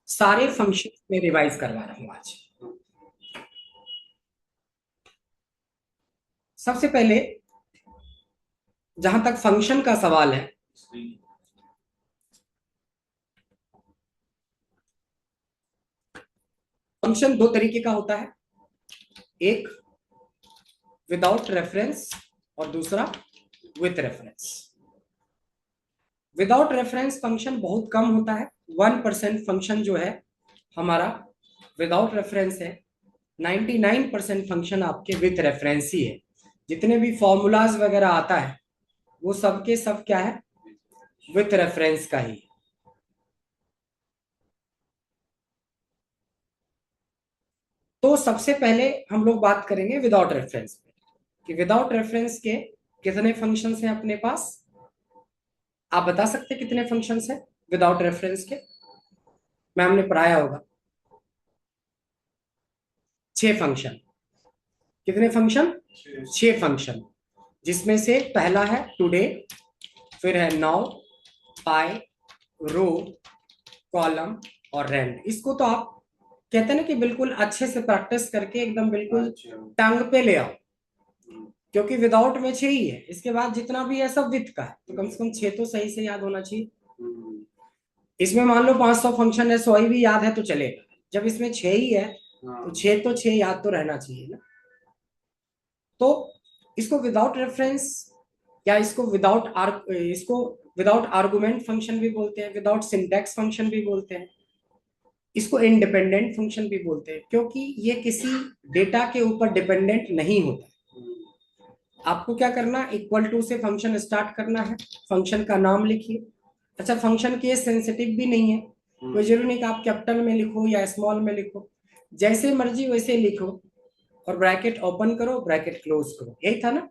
सारे फंक्शन में रिवाइज करवा रहा हूं आज। सबसे पहले जहां तक फंक्शन का सवाल है, फंक्शन दो तरीके का होता है, एक विदाउट रेफरेंस और दूसरा with reference. Without reference function बहुत कम होता है, 1% फंक्शन जो है हमारा विदाउट रेफरेंस है। 99% फंक्शन आपके विथ रेफरेंस ही है। जितने भी फॉर्मूलाज वगैरह आता है वो सब के सब क्या है, विथ रेफरेंस का ही। तो सबसे पहले हम लोग बात करेंगे विदाउट रेफरेंस पे, कि विदाउट रेफरेंस के कितने फंक्शंस हैं अपने पास। आप बता सकते हैं कितने फंक्शंस हैं विदाउट रेफरेंस के? मैम ने पढ़ाया होगा। 6 फंक्शन। कितने फंक्शन? 6 फंक्शन, जिसमें से पहला है टुडे, फिर है नाउ, पाई, रो, कॉलम और रेंड। इसको तो आप कहते हैं ना कि बिल्कुल अच्छे से प्रैक्टिस करके एकदम बिल्कुल टंग पे ले आओ, क्योंकि विदाउट में 6 ही है, इसके बाद जितना भी है सब विथ का है, तो कम से कम 6 तो सही से याद होना चाहिए। इसमें मान लो 500 फंक्शन है, 100 ही भी याद है तो चलेगा। जब इसमें 6 ही है तो 6 तो 6 याद तो रहना चाहिए ना। तो इसको विदाउट रेफरेंस या इसको विदाउट आर्गुमेंट फंक्शन भी बोलते हैं, विदाउट सिंटैक्स फंक्शन भी बोलते हैं, इसको इंडिपेंडेंट फंक्शन भी बोलते हैं, क्योंकि ये किसी डेटा के ऊपर डिपेंडेंट नहीं होता। आपको क्या करना, इक्वल टू से फंक्शन स्टार्ट करना है, फंक्शन का नाम लिखिए। अच्छा, फंक्शन केस सेंसिटिव भी नहीं है, कोई जरूरी नहीं कि आप कैपिटल में लिखो या स्मॉल में लिखो, जैसे मर्जी वैसे लिखो, और ब्रैकेट ओपन करो ब्रैकेट क्लोज करो, यही था ना।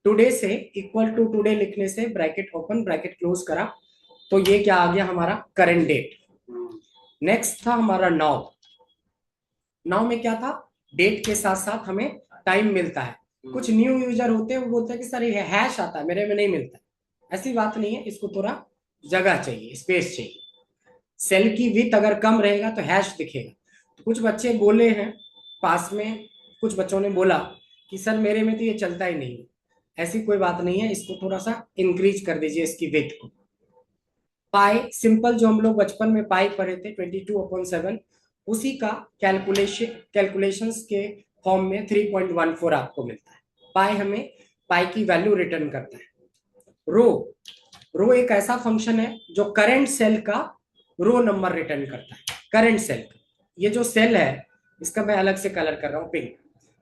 टुडे से इक्वल टू टुडे लिखने से ब्रैकेट ओपन ब्रैकेट क्लोज करा, तो ये क्या आ गया हमारा, करंट डेट। नेक्स्ट था हमारा नाउ। नाउ में क्या था, डेट के साथ साथ हमें टाइम मिलता है। कुछ न्यू यूजर होते हैं वो बोलते हैं कि सर ये हैश आता है, मेरे में नहीं मिलता। ऐसी बात नहीं है, इसको थोड़ा जगह चाहिए, स्पेस चाहिए। सेल की विथ अगर कम रहेगा तो हैश दिखेगा। तो कुछ बच्चे बोले हैं पास में, कुछ बच्चों ने बोला कि सर मेरे में तो ये चलता ही नहीं। ऐसी कोई बात नहीं है, इसको थोड़ा सा इंक्रीज कर दीजिए इसकी विथ को। पाई सिंपल, जो हम लोग बचपन में पाई पढ़े थे 22/7, उसी का कैलकुलेशंस के फॉर्म में 3.14 आपको मिलता है। पाई हमें पाई की वैल्यू रिटर्न करता है। रो, रो एक ऐसा फंक्शन है जो करंट सेल का रो नंबर रिटर्न करता है। करंट सेल, ये जो सेल है इसका मैं अलग से कलर कर रहा हूं पिंक।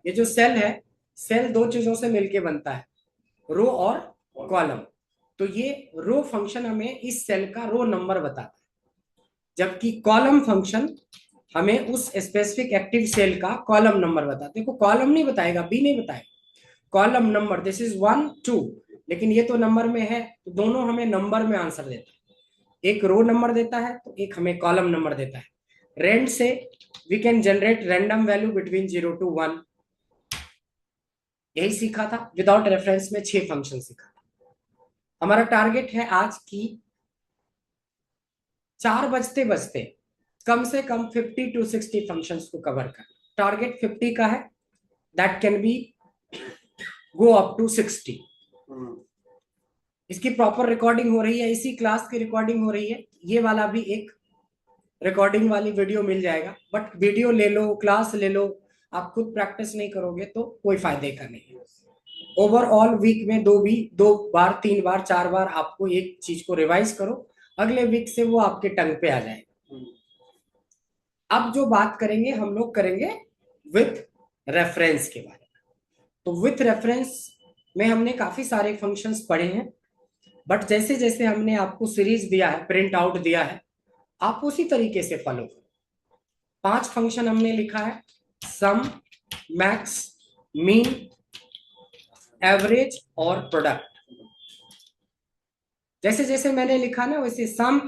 ये जो सेल है, सेल दो चीजों से मिलके बनता है, रो और कॉलम। तो ये रो फंक्शन हमें इस सेल का रो नंबर बताता है, जबकि कॉलम फंक्शन हमें उस स्पेसिफिक एक्टिव सेल का कॉलम नंबर बताता है। देखो कॉलम नहीं बताएगा, बी नहीं बताएगा, कॉलम नंबर, दिस इज 1 2, लेकिन ये तो नंबर में है, तो दोनों हमें नंबर में आंसर देता है। एक रो नंबर देता है तो एक हमें कॉलम नंबर देता है। रेंड से we can generate random value between 0 to 1। यही सीखा था विदाउट रेफरेंस में, 6 फंक्शन सीखा था। हमारा टारगेट है आज की 4 बजते बजते कम से कम 50 to 60 फंक्शंस को कवर करना। टारगेट 50 का है, that can be go up to 60। इसकी प्रॉपर रिकॉर्डिंग हो रही है, इसी क्लास की रिकॉर्डिंग हो रही है। ये वाला भी एक रिकॉर्डिंग वाली वीडियो मिल जाएगा, बट वीडियो ले लो, क्लास ले लो, आप खुद प्रैक्टिस नहीं करोगे तो कोई फायदे का नहीं है। ओवरऑल वीक में 2 बार 3 बार 4 बार आपको एक चीज को रिवाइज करो, अगले वीक से वो आपके टंग पे आ जाएगा। अब जो बात करेंगे हम लोग करेंगे विथ रेफरेंस के बारे में। तो विथ रेफरेंस में हमने काफी सारे फंक्शंस पढ़े हैं, बट जैसे जैसे हमने आपको सीरीज दिया है, प्रिंट आउट दिया है, आप उसी तरीके से फॉलो करो। 5 फंक्शन हमने लिखा है, सम, मैक्स, मीन, एवरेज और प्रोडक्ट। जैसे जैसे मैंने लिखा ना वैसे सम,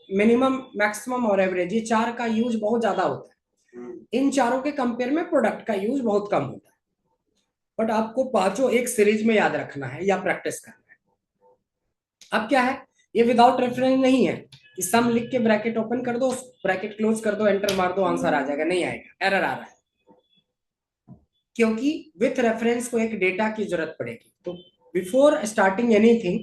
मिनिमम, मैक्सिमम और एवरेज, ये 4 का यूज बहुत ज्यादा होता है। इन चारों के कंपेयर में प्रोडक्ट का यूज बहुत कम होता है, बट आपको पांचों एक सीरीज में याद रखना है या प्रैक्टिस करना है। अब क्या है, ये विदाउट रेफरेंस नहीं है, कि सम लिख के ब्रैकेट ओपन कर दो, ब्रैकेट क्लोज कर दो, एंटर मार दो, आंसर आ जाएगा? नहीं आएगा, एरर आ रहा है, क्योंकि विथ रेफरेंस को एक डेटा की जरूरत पड़ेगी। तो before starting anything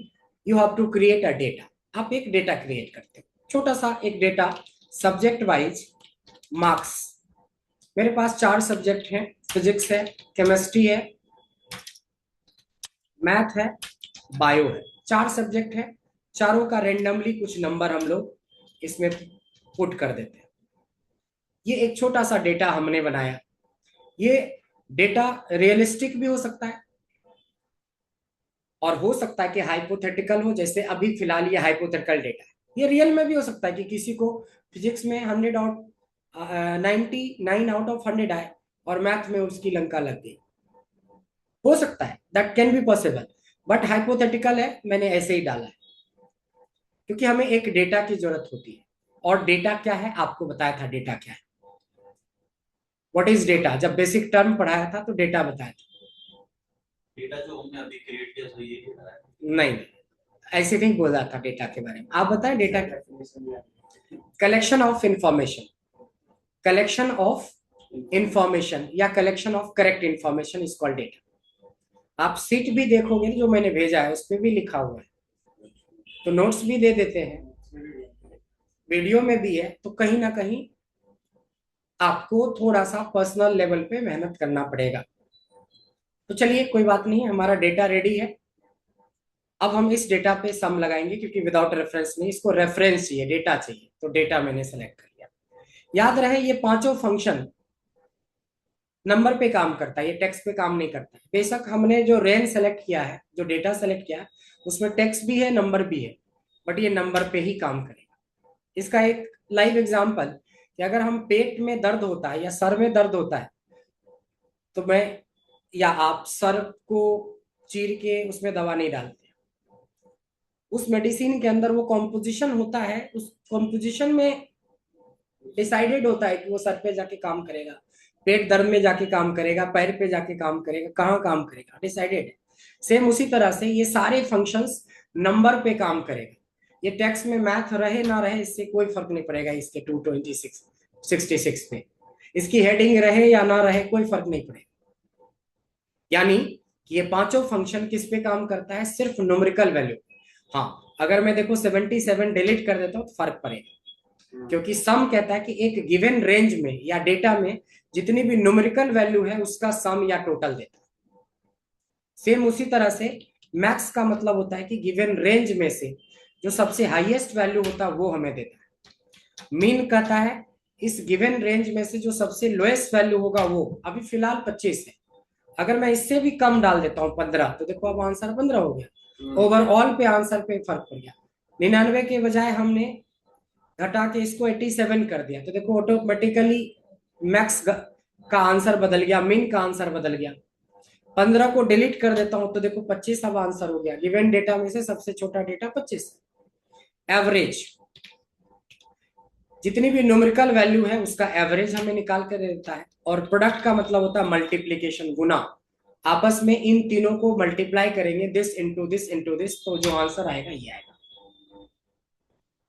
you have to create a data. आप एक डेटा क्रिएट करते हो, छोटा सा एक डेटा, सब्जेक्ट वाइज मार्क्स। मेरे पास 4 सब्जेक्ट हैं, फिजिक्स है, केमिस्ट्री है, मैथ है, बायो है। 4 सब्जेक्ट है, चारों का रेंडमली कुछ नंबर हम लोग इसमें पुट कर देते हैं। ये एक छोटा सा डेटा हमने बनाया। ये डेटा रियलिस्टिक भी हो सकता है और हो सकता है कि हाइपोथेटिकल हो, जैसे अभी फिलहाल ये हाइपोथेटिकल डेटा है। ये रियल में भी हो सकता है कि किसी को फिजिक्स में 99 आउट ऑफ 100 आए और मैथ में उसकी लंका लग गई, हो सकता है, that can be possible, but hypothetical है, मैंने ऐसे ही डाला है क्योंकि हमें एक डेटा की जरूरत होती है। और डेटा क्या है, आपको बताया था डेटा क्या है, व्हाट इज डेटा। जब बेसिक टर्म पढ़ाया था तो डेटा बताया था। डेटा जो हमने अभी क्रिएट किया तो ये डेटा है? नहीं, ऐसे नहीं बोला था डेटा के बारे में। आप बताएं डेटा क्या? Collection of information, collection of information या collection of correct information is called data. आप सीट भी देखोगे जो मैंने भेजा है, उस पर भी लिखा हुआ है, तो नोट्स भी दे देते हैं, वीडियो में भी है। तो कहीं ना कहीं आपको थोड़ा सा पर्सनल लेवल पे मेहनत करना पड़ेगा। तो चलिए कोई बात नहीं, हमारा डेटा रेडी है। अब हम इस डेटा पे सम लगाएंगे, क्योंकि विदाउट रेफरेंस नहीं, इसको रेफरेंस चाहिए, डेटा चाहिए, तो डेटा मैंने सेलेक्ट कर लिया। याद रहे ये पांचों फंक्शन नंबर पे काम करता है, ये टेक्स्ट पे काम नहीं करता है। बेशक हमने जो रेंज सेलेक्ट किया है, जो डेटा सेलेक्ट किया है, उसमें टेक्स्ट भी है, नंबर भी है, बट ये नंबर पे ही काम करेगा। इसका एक लाइव एग्जांपल कि अगर हम पेट में दर्द होता है या सर में दर्द होता है, तो मैं या आप सर को चीर के उसमें दवा नहीं डालते। उस मेडिसिन के अंदर वो कॉम्पोजिशन होता है, उस कॉम्पोजिशन में डिसाइडेड होता है कि वो सर पे जाके काम करेगा, पेट दर्द में जाके काम करेगा, पैर पे जाके काम करेगा, कहाँ काम करेगा, डिसाइडेड है। सेम उसी तरह से ये सारे फंक्शंस नंबर पे काम करेगा। ये टेक्स्ट में मैथ रहे ना रहे इससे कोई फर्क नहीं पड़ेगा। इसके 226 पे इसकी हेडिंग रहे या ना रहे कोई फर्क नहीं पड़ेगा। यानी कि ये पांचों फंक्शन किस पे काम करता है, सिर्फ न्यूमेरिकल वैल्यू। हाँ, अगर मैं देखो 77 डिलीट कर देता हूँ तो फर्क पड़ेगा, क्योंकि सम कहता है कि एक गिवन रेंज में या डेटा में जितनी भी न्यूमेरिकल वैल्यू है उसका सम या टोटल देता है। सेम उसी तरह से मैक्स का मतलब होता है कि गिवन रेंज में से जो सबसे हाईएस्ट वैल्यू होता है वो हमें देता है। मीन कहता है इस गिवन रेंज में से जो सबसे लोएस्ट वैल्यू होगा वो, अभी फिलहाल 25 है, अगर मैं इससे भी कम डाल देता हूँ 15, तो देखो अब आंसर 15 हो गया। ओवरऑल पे आंसर पे फर्क पड़ गया। 99 के बजाय हमने घटा के इसको 87 कर दिया, तो देखो ऑटोमेटिकली मैक्स का आंसर बदल गया, मीन का आंसर बदल गया। 15 को डिलीट कर देता हूं तो देखो 25 अब आंसर हो गया। गिवन डेटा में से सबसे छोटा डेटा 25। एवरेज, जितनी भी न्यूमेरिकल वैल्यू है उसका एवरेज हमें निकाल कर देता है। और प्रोडक्ट का मतलब होता है मल्टीप्लीकेशन, गुना। आपस में इन तीनों को मल्टीप्लाई करेंगे, this into this into this, तो जो आंसर आएगा ये आएगा।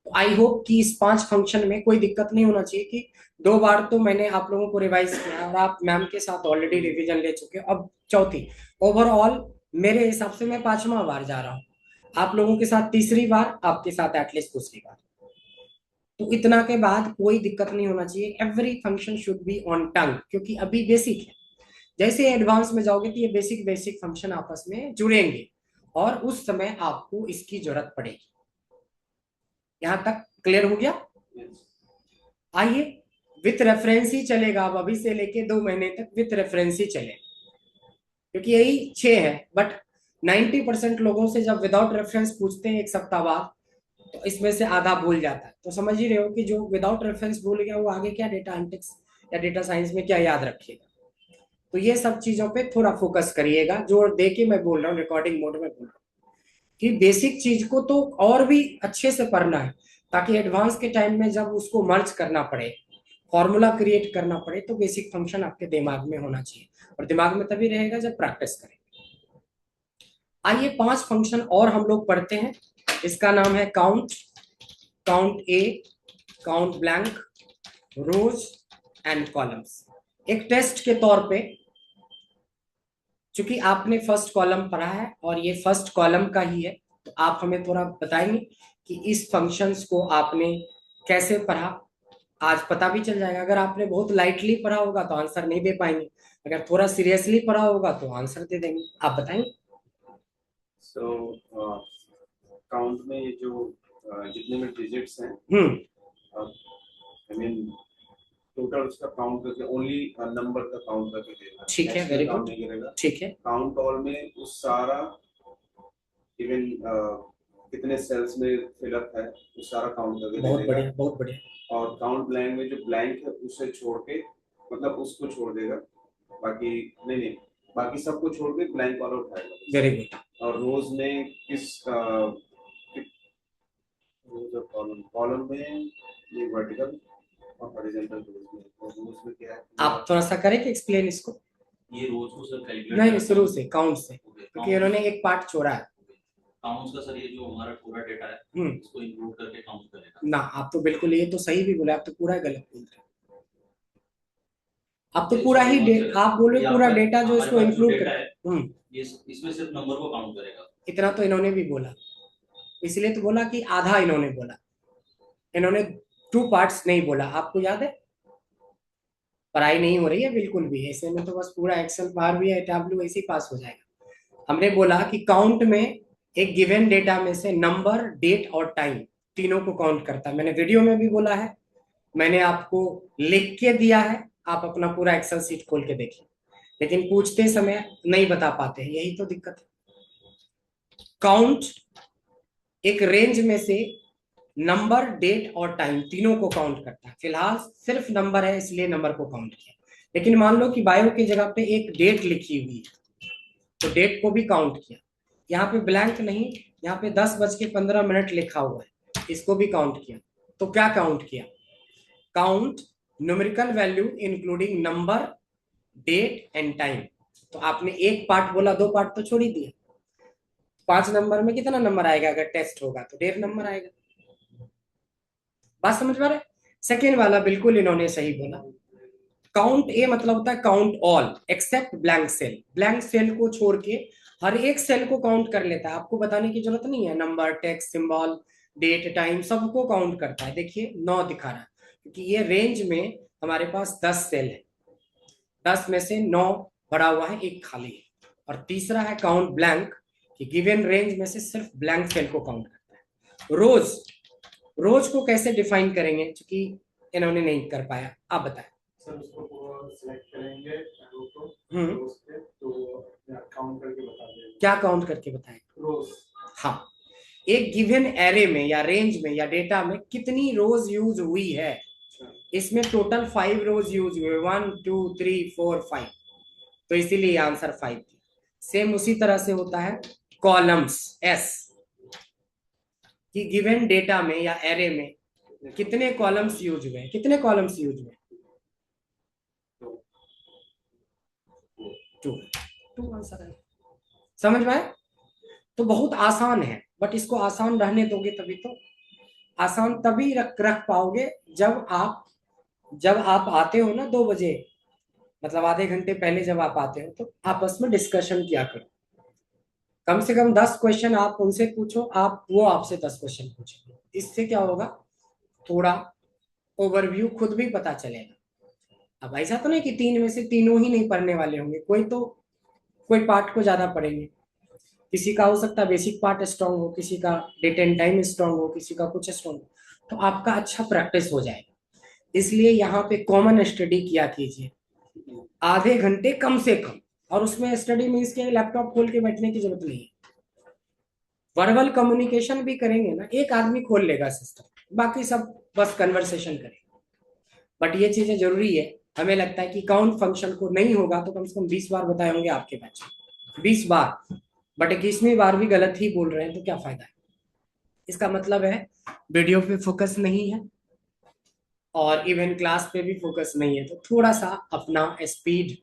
तो आई होप कि इस 5 फंक्शन में कोई दिक्कत नहीं होना चाहिए कि 2 बार तो मैंने आप लोगों को रिवाइज किया और आप मैम के साथ ऑलरेडी रिवीजन ले चुके हो। अब चौथी, ओवरऑल मेरे हिसाब से मैं 5वां बार जा रहा हूँ, आप लोगों के साथ तीसरी बार, आपके साथ एटलीस्ट दूसरी बार। तो इतना के बाद कोई दिक्कत नहीं होना चाहिए। Every function should be on टंग, क्योंकि अभी बेसिक है। जैसे एडवांस में जाओगे तो ये बेसिक बेसिक फंक्शन आपस में जुड़ेंगे और उस समय आपको इसकी जरूरत पड़ेगी। यहां तक क्लियर हो गया? आइए, विथ रेफरेंस ही चलेगा अब, अभी से लेके 2 महीने तक विथ रेफरेंस ही चलेगा, क्योंकि यही 6 है। बट 90% लोगों से जब विदाउट रेफरेंस पूछते हैं 1 सप्ताह बाद, तो इसमें से आधा भूल जाता है। तो समझ ही रहे हो कि जो विदाउट रेफरेंस भूल गया वो आगे क्या डेटा एनालिटिक्स या डेटा साइंस में क्या याद रखेगा। तो ये सब चीजों पे थोड़ा फोकस करिएगा, जो दे के मैं बोल रहा हूँ, रिकॉर्डिंग मोड में बोल रहा हूँ कि बेसिक चीज को तो और भी अच्छे से पढ़ना है, ताकि एडवांस के टाइम में जब उसको मर्ज करना पड़े, फॉर्मूला क्रिएट करना पड़े, तो बेसिक फंक्शन आपके दिमाग में होना चाहिए। और दिमाग में तभी रहेगा जब प्रैक्टिस करें। आइए 5 फंक्शन और हम लोग पढ़ते हैं। इसका नाम है count, count A, count blank, rows and columns. एक टेस्ट के तौर पे, चूंकि आपने फर्स्ट कॉलम पढ़ा है और ये फर्स्ट कॉलम का ही है, तो आप हमें थोड़ा बताएंगे कि इस फंक्शंस को आपने कैसे पढ़ा। आज पता भी चल जाएगा। अगर आपने बहुत लाइटली पढ़ा होगा तो आंसर नहीं दे पाएंगे, अगर थोड़ा सीरियसली पढ़ा होगा तो आंसर दे देंगे। आप बताएंगे। सो काउंट में ये जो जितने भी डिजिट्स हैं, आई मीन टोटल उसका काउंट करके ओनली नंबर का काउंट करके देना। ठीक है, वेरी गुड। ठीक है, काउंट ऑल में उस सारा इवन कितने सेल्स में फिलअप है उस सारा काउंट करके बहुत देगा। बढ़िया, बहुत बढ़िया। और काउंट ब्लैंक में जो ब्लैंक है उसे छोड़ के, मतलब उसको छोड़ देगा, बाकी नहीं, बाकी सबको छोड़ के ब्लैंक वाला उठाएगा। Very good. और रोज में किस रोज और कॉलम में ये वर्टिकल और हॉरिजॉन्टल रोज में, और रोज में क्या है, आप थोड़ा सा करें कि एक्सप्लेन इसको। ये रोज को सर कैलकुलेट नहीं, शुरू से काउंट से, क्योंकि इन्होंने एक पार्ट छोड़ा है। काउंट्स का सर ये जो हमारा पूरा डेटा है इसको इंक्लूड करके काउंट करेगा ना। आप तो बिल्कुल, ये तो सही भी बोले, आप तो पूरा गलत बोल रहे हैं। आप तो पूरा ही आप बोले पूरा डेटा जो इसको इंक्लूड कर, ये इसमें सिर्फ नंबर को काउंट करेगा। इतना तो इन्होंने भी बोला, इसलिए तो बोला कि आधा इन्होंने बोला। इन्होंने 2 पार्ट्स नहीं बोला। आपको याद है? पढ़ाई नहीं हो रही है बिल्कुल भी, ऐसे में तो बस पूरा एक्सेल पार भी है, टैबलू ऐसे ही पास हो जाएगा। हमने बोला कि काउंट में एक गिवन डेटा में से नंबर, डेट और टाइम तीनों को काउंट करता है। मैंने वीडियो में भी बोला है, मैंने आपको लिख के दिया है, आप अपना पूरा एक्सेल सीट खोल के देखिए, लेकिन पूछते समय नहीं बता पाते हैं, यही तो दिक्कत है। काउंट एक रेंज में से नंबर, डेट और टाइम तीनों को काउंट करता है। फिलहाल सिर्फ नंबर है इसलिए नंबर को काउंट किया, लेकिन मान लो कि बायो की जगह पे एक डेट लिखी हुई है तो डेट को भी काउंट किया। यहाँ पे ब्लैंक नहीं, यहाँ पे 10:15 लिखा हुआ है, इसको भी काउंट किया। तो क्या काउंट किया? Count numerical value including number, date and time. तो आपने एक पार्ट बोला, 2 पार्ट तो छोड़ ही दिया। 5 नंबर में कितना नंबर आएगा? अगर टेस्ट होगा तो 1.5 नंबर आएगा। बात समझ पा रहे? सेकेंड वाला बिल्कुल इन्होंने सही बोला। काउंट ए मतलब होता है count all except blank cell. Blank cell को छोड़ के हर एक सेल को काउंट कर लेता है। आपको बताने की जरूरत नहीं है, number, text, symbol, date, time सबको काउंट करता है। देखिए 9 दिखा रहा है, क्योंकि ये रेंज में हमारे पास 10 सेल है, 10 में से 9 भरा हुआ है, एक खाली है। और तीसरा है काउंट ब्लैंक, कि गिवन रेंज में से सिर्फ ब्लैंक सेल को काउंट करता है। रोज, रोज को कैसे डिफाइन करेंगे, क्योंकि इन्होंने नहीं कर पाया, आप बताएं। सर उसको पूरा सिलेक्ट करेंगे रोज पे, तो काउंट करके बता देंगे। क्या काउंट करके बताएं? रोज। हाँ, एक गिवन एरे में या रेंज में या डेटा में कितनी रोज यूज हुई है, इसमें टोटल 5 रोज यूज हुए, 1 2 3 4 5, तो इसीलिए आंसर 5। सेम उसी तरह से होता है कॉलम्स, एस, कि गिवन डेटा में या एरे में कितने कॉलम्स यूज हुए, कितने कॉलम्स यूज हुए? 2 आंसर है। समझ में आया? तो बहुत आसान है, बट इसको आसान रहने दोगे तभी तो। आसान तभी रख पाओगे जब आप आते हो ना 2 बजे, मतलब आधे घंटे पहले जब आप आते हो, तो आपस में डिस्कशन किया करो। कम से कम 10 क्वेश्चन आप उनसे पूछो, वो आपसे 10 क्वेश्चन पूछो। इससे क्या होगा, थोड़ा ओवरव्यू खुद भी पता चलेगा। अब ऐसा तो नहीं कि 3 में से तीनों ही नहीं पढ़ने वाले होंगे, कोई पार्ट को ज्यादा पढ़ेंगे। किसी का हो सकता है बेसिक पार्ट स्ट्रांग हो, किसी का डेट एंड टाइम स्ट्रांग हो, किसी का कुछ स्ट्रांग हो, तो आपका अच्छा प्रैक्टिस हो जाएगा। इसलिए यहाँ पे कॉमन स्टडी किया कीजिए, आधे घंटे कम से कम। और उसमें स्टडी मीन्स के लैपटॉप खोल के बैठने की जरूरत नहीं है। वर्बल कम्युनिकेशन भी करेंगे ना, एक आदमी खोल लेगा सिस्टम, बाकी सब बस कन्वर्सेशन करेंगे। बट ये चीजें जरूरी है। हमें लगता है कि काउंट फंक्शन को नहीं होगा तो कम से कम 20 बार बताए होंगे आपके बैच में, 20 बार, बट 21वीं बार भी गलत ही बोल रहे हैं, तो क्या फायदा है? इसका मतलब है वीडियो पे फोकस नहीं है और इवन क्लास पे भी फोकस नहीं है। तो थोड़ा सा अपना स्पीड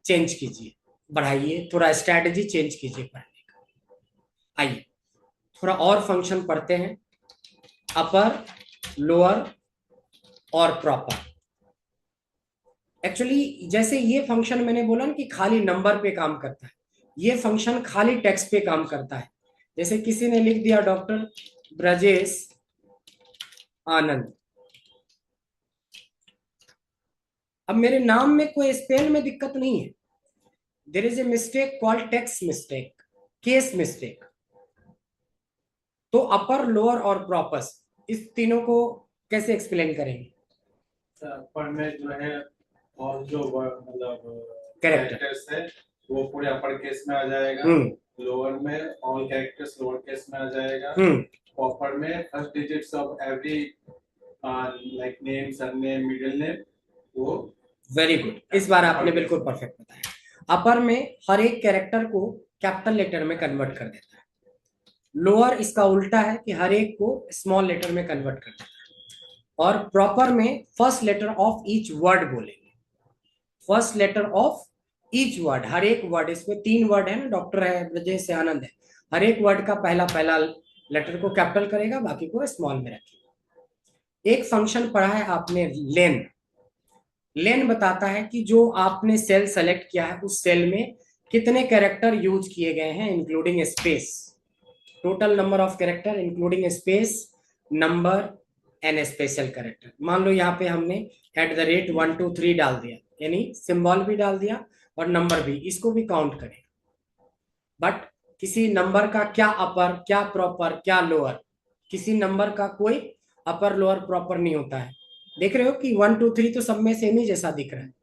चेंज कीजिए, बढ़ाइए, थोड़ा स्ट्रैटेजी चेंज कीजिए पढ़ने का। आइए थोड़ा और फंक्शन पढ़ते हैं। अपर, लोअर और प्रॉपर। एक्चुअली जैसे ये फंक्शन मैंने बोला ना कि खाली नंबर पे काम करता है, ये फंक्शन खाली टेक्स्ट पे काम करता है। जैसे किसी ने लिख दिया डॉक्टर ब्रजेश आनंद, अब मेरे नाम में कोई स्पेल में दिक्कत नहीं है, there is a mistake called text mistake, case mistake. तो अपर, लोअर और प्रॉपर, इस तीनों को कैसे एक्सप्लेन करेंगे? अपर में जो है और जो मतलब कैरेक्टर कैरेक्टर्स है वो पूरे अपर केस में आ जाएगा, लोअर में ऑल कैरेक्टर्स लोअर केस में आ जाएगा, प्रॉपर में first digits of every like name, surname, middle name वो। वेरी गुड, इस बार आपने बिल्कुल परफेक्ट बताया। अपर में हर एक कैरेक्टर को कैपिटल लेटर में कन्वर्ट कर देता है, लोअर इसका उल्टा है कि हर एक को स्मॉल लेटर में कन्वर्ट कर देता है, और प्रॉपर में first letter of each word बोलेंगे, first letter of each word, हर एक वर्ड, इसमें 3 वर्ड है ना, डॉक्टर है, ब्रजेश से आनंद है, हर एक वर्ड का पहला पहला लेटर को कैपिटल करेगा, बाकी को स्मॉल में रखेगा। एक फंक्शन पढ़ा है आपने लेन, लेन बताता है कि जो आपने सेल सेलेक्ट किया है उस सेल में कितने कैरेक्टर यूज किए गए हैं including space, total number of character including space, number and special character. मान लो यहाँ पे हमने @ 1 2 3 डाल दिया, यानी सिंबल भी डाल दिया और नंबर भी, इसको भी काउंट करें। बट किसी नंबर का क्या अपर, क्या प्रॉपर, क्या लोअर, किसी नंबर का कोई अपर लोअर प्रॉपर नहीं होता है। देख रहे हो कि 1 2 3 तो सब में सेम ही जैसा दिख रहा है,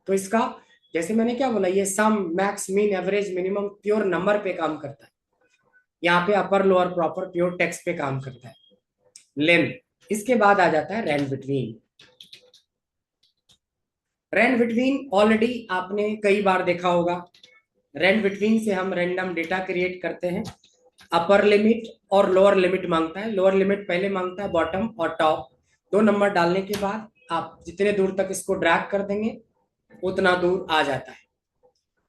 तो इसका जैसे मैंने क्या बोला, ये sum, max, mean, average, minimum pure number पे काम करता है, यहाँ पे upper lower proper pure text पे काम करता है, लेन। इसके बाद आ जाता है rand between. Rand between already आपने कई बार देखा होगा, रैंड बिटवीन से हम रैंडम डेटा क्रिएट करते हैं, अपर लिमिट और लोअर लिमिट मांगता है, लोअर लिमिट पहले मांगता है बॉटम और टॉप, 2 नंबर डालने के बाद आप जितने दूर तक इसको ड्रैग कर देंगे उतना दूर आ जाता है।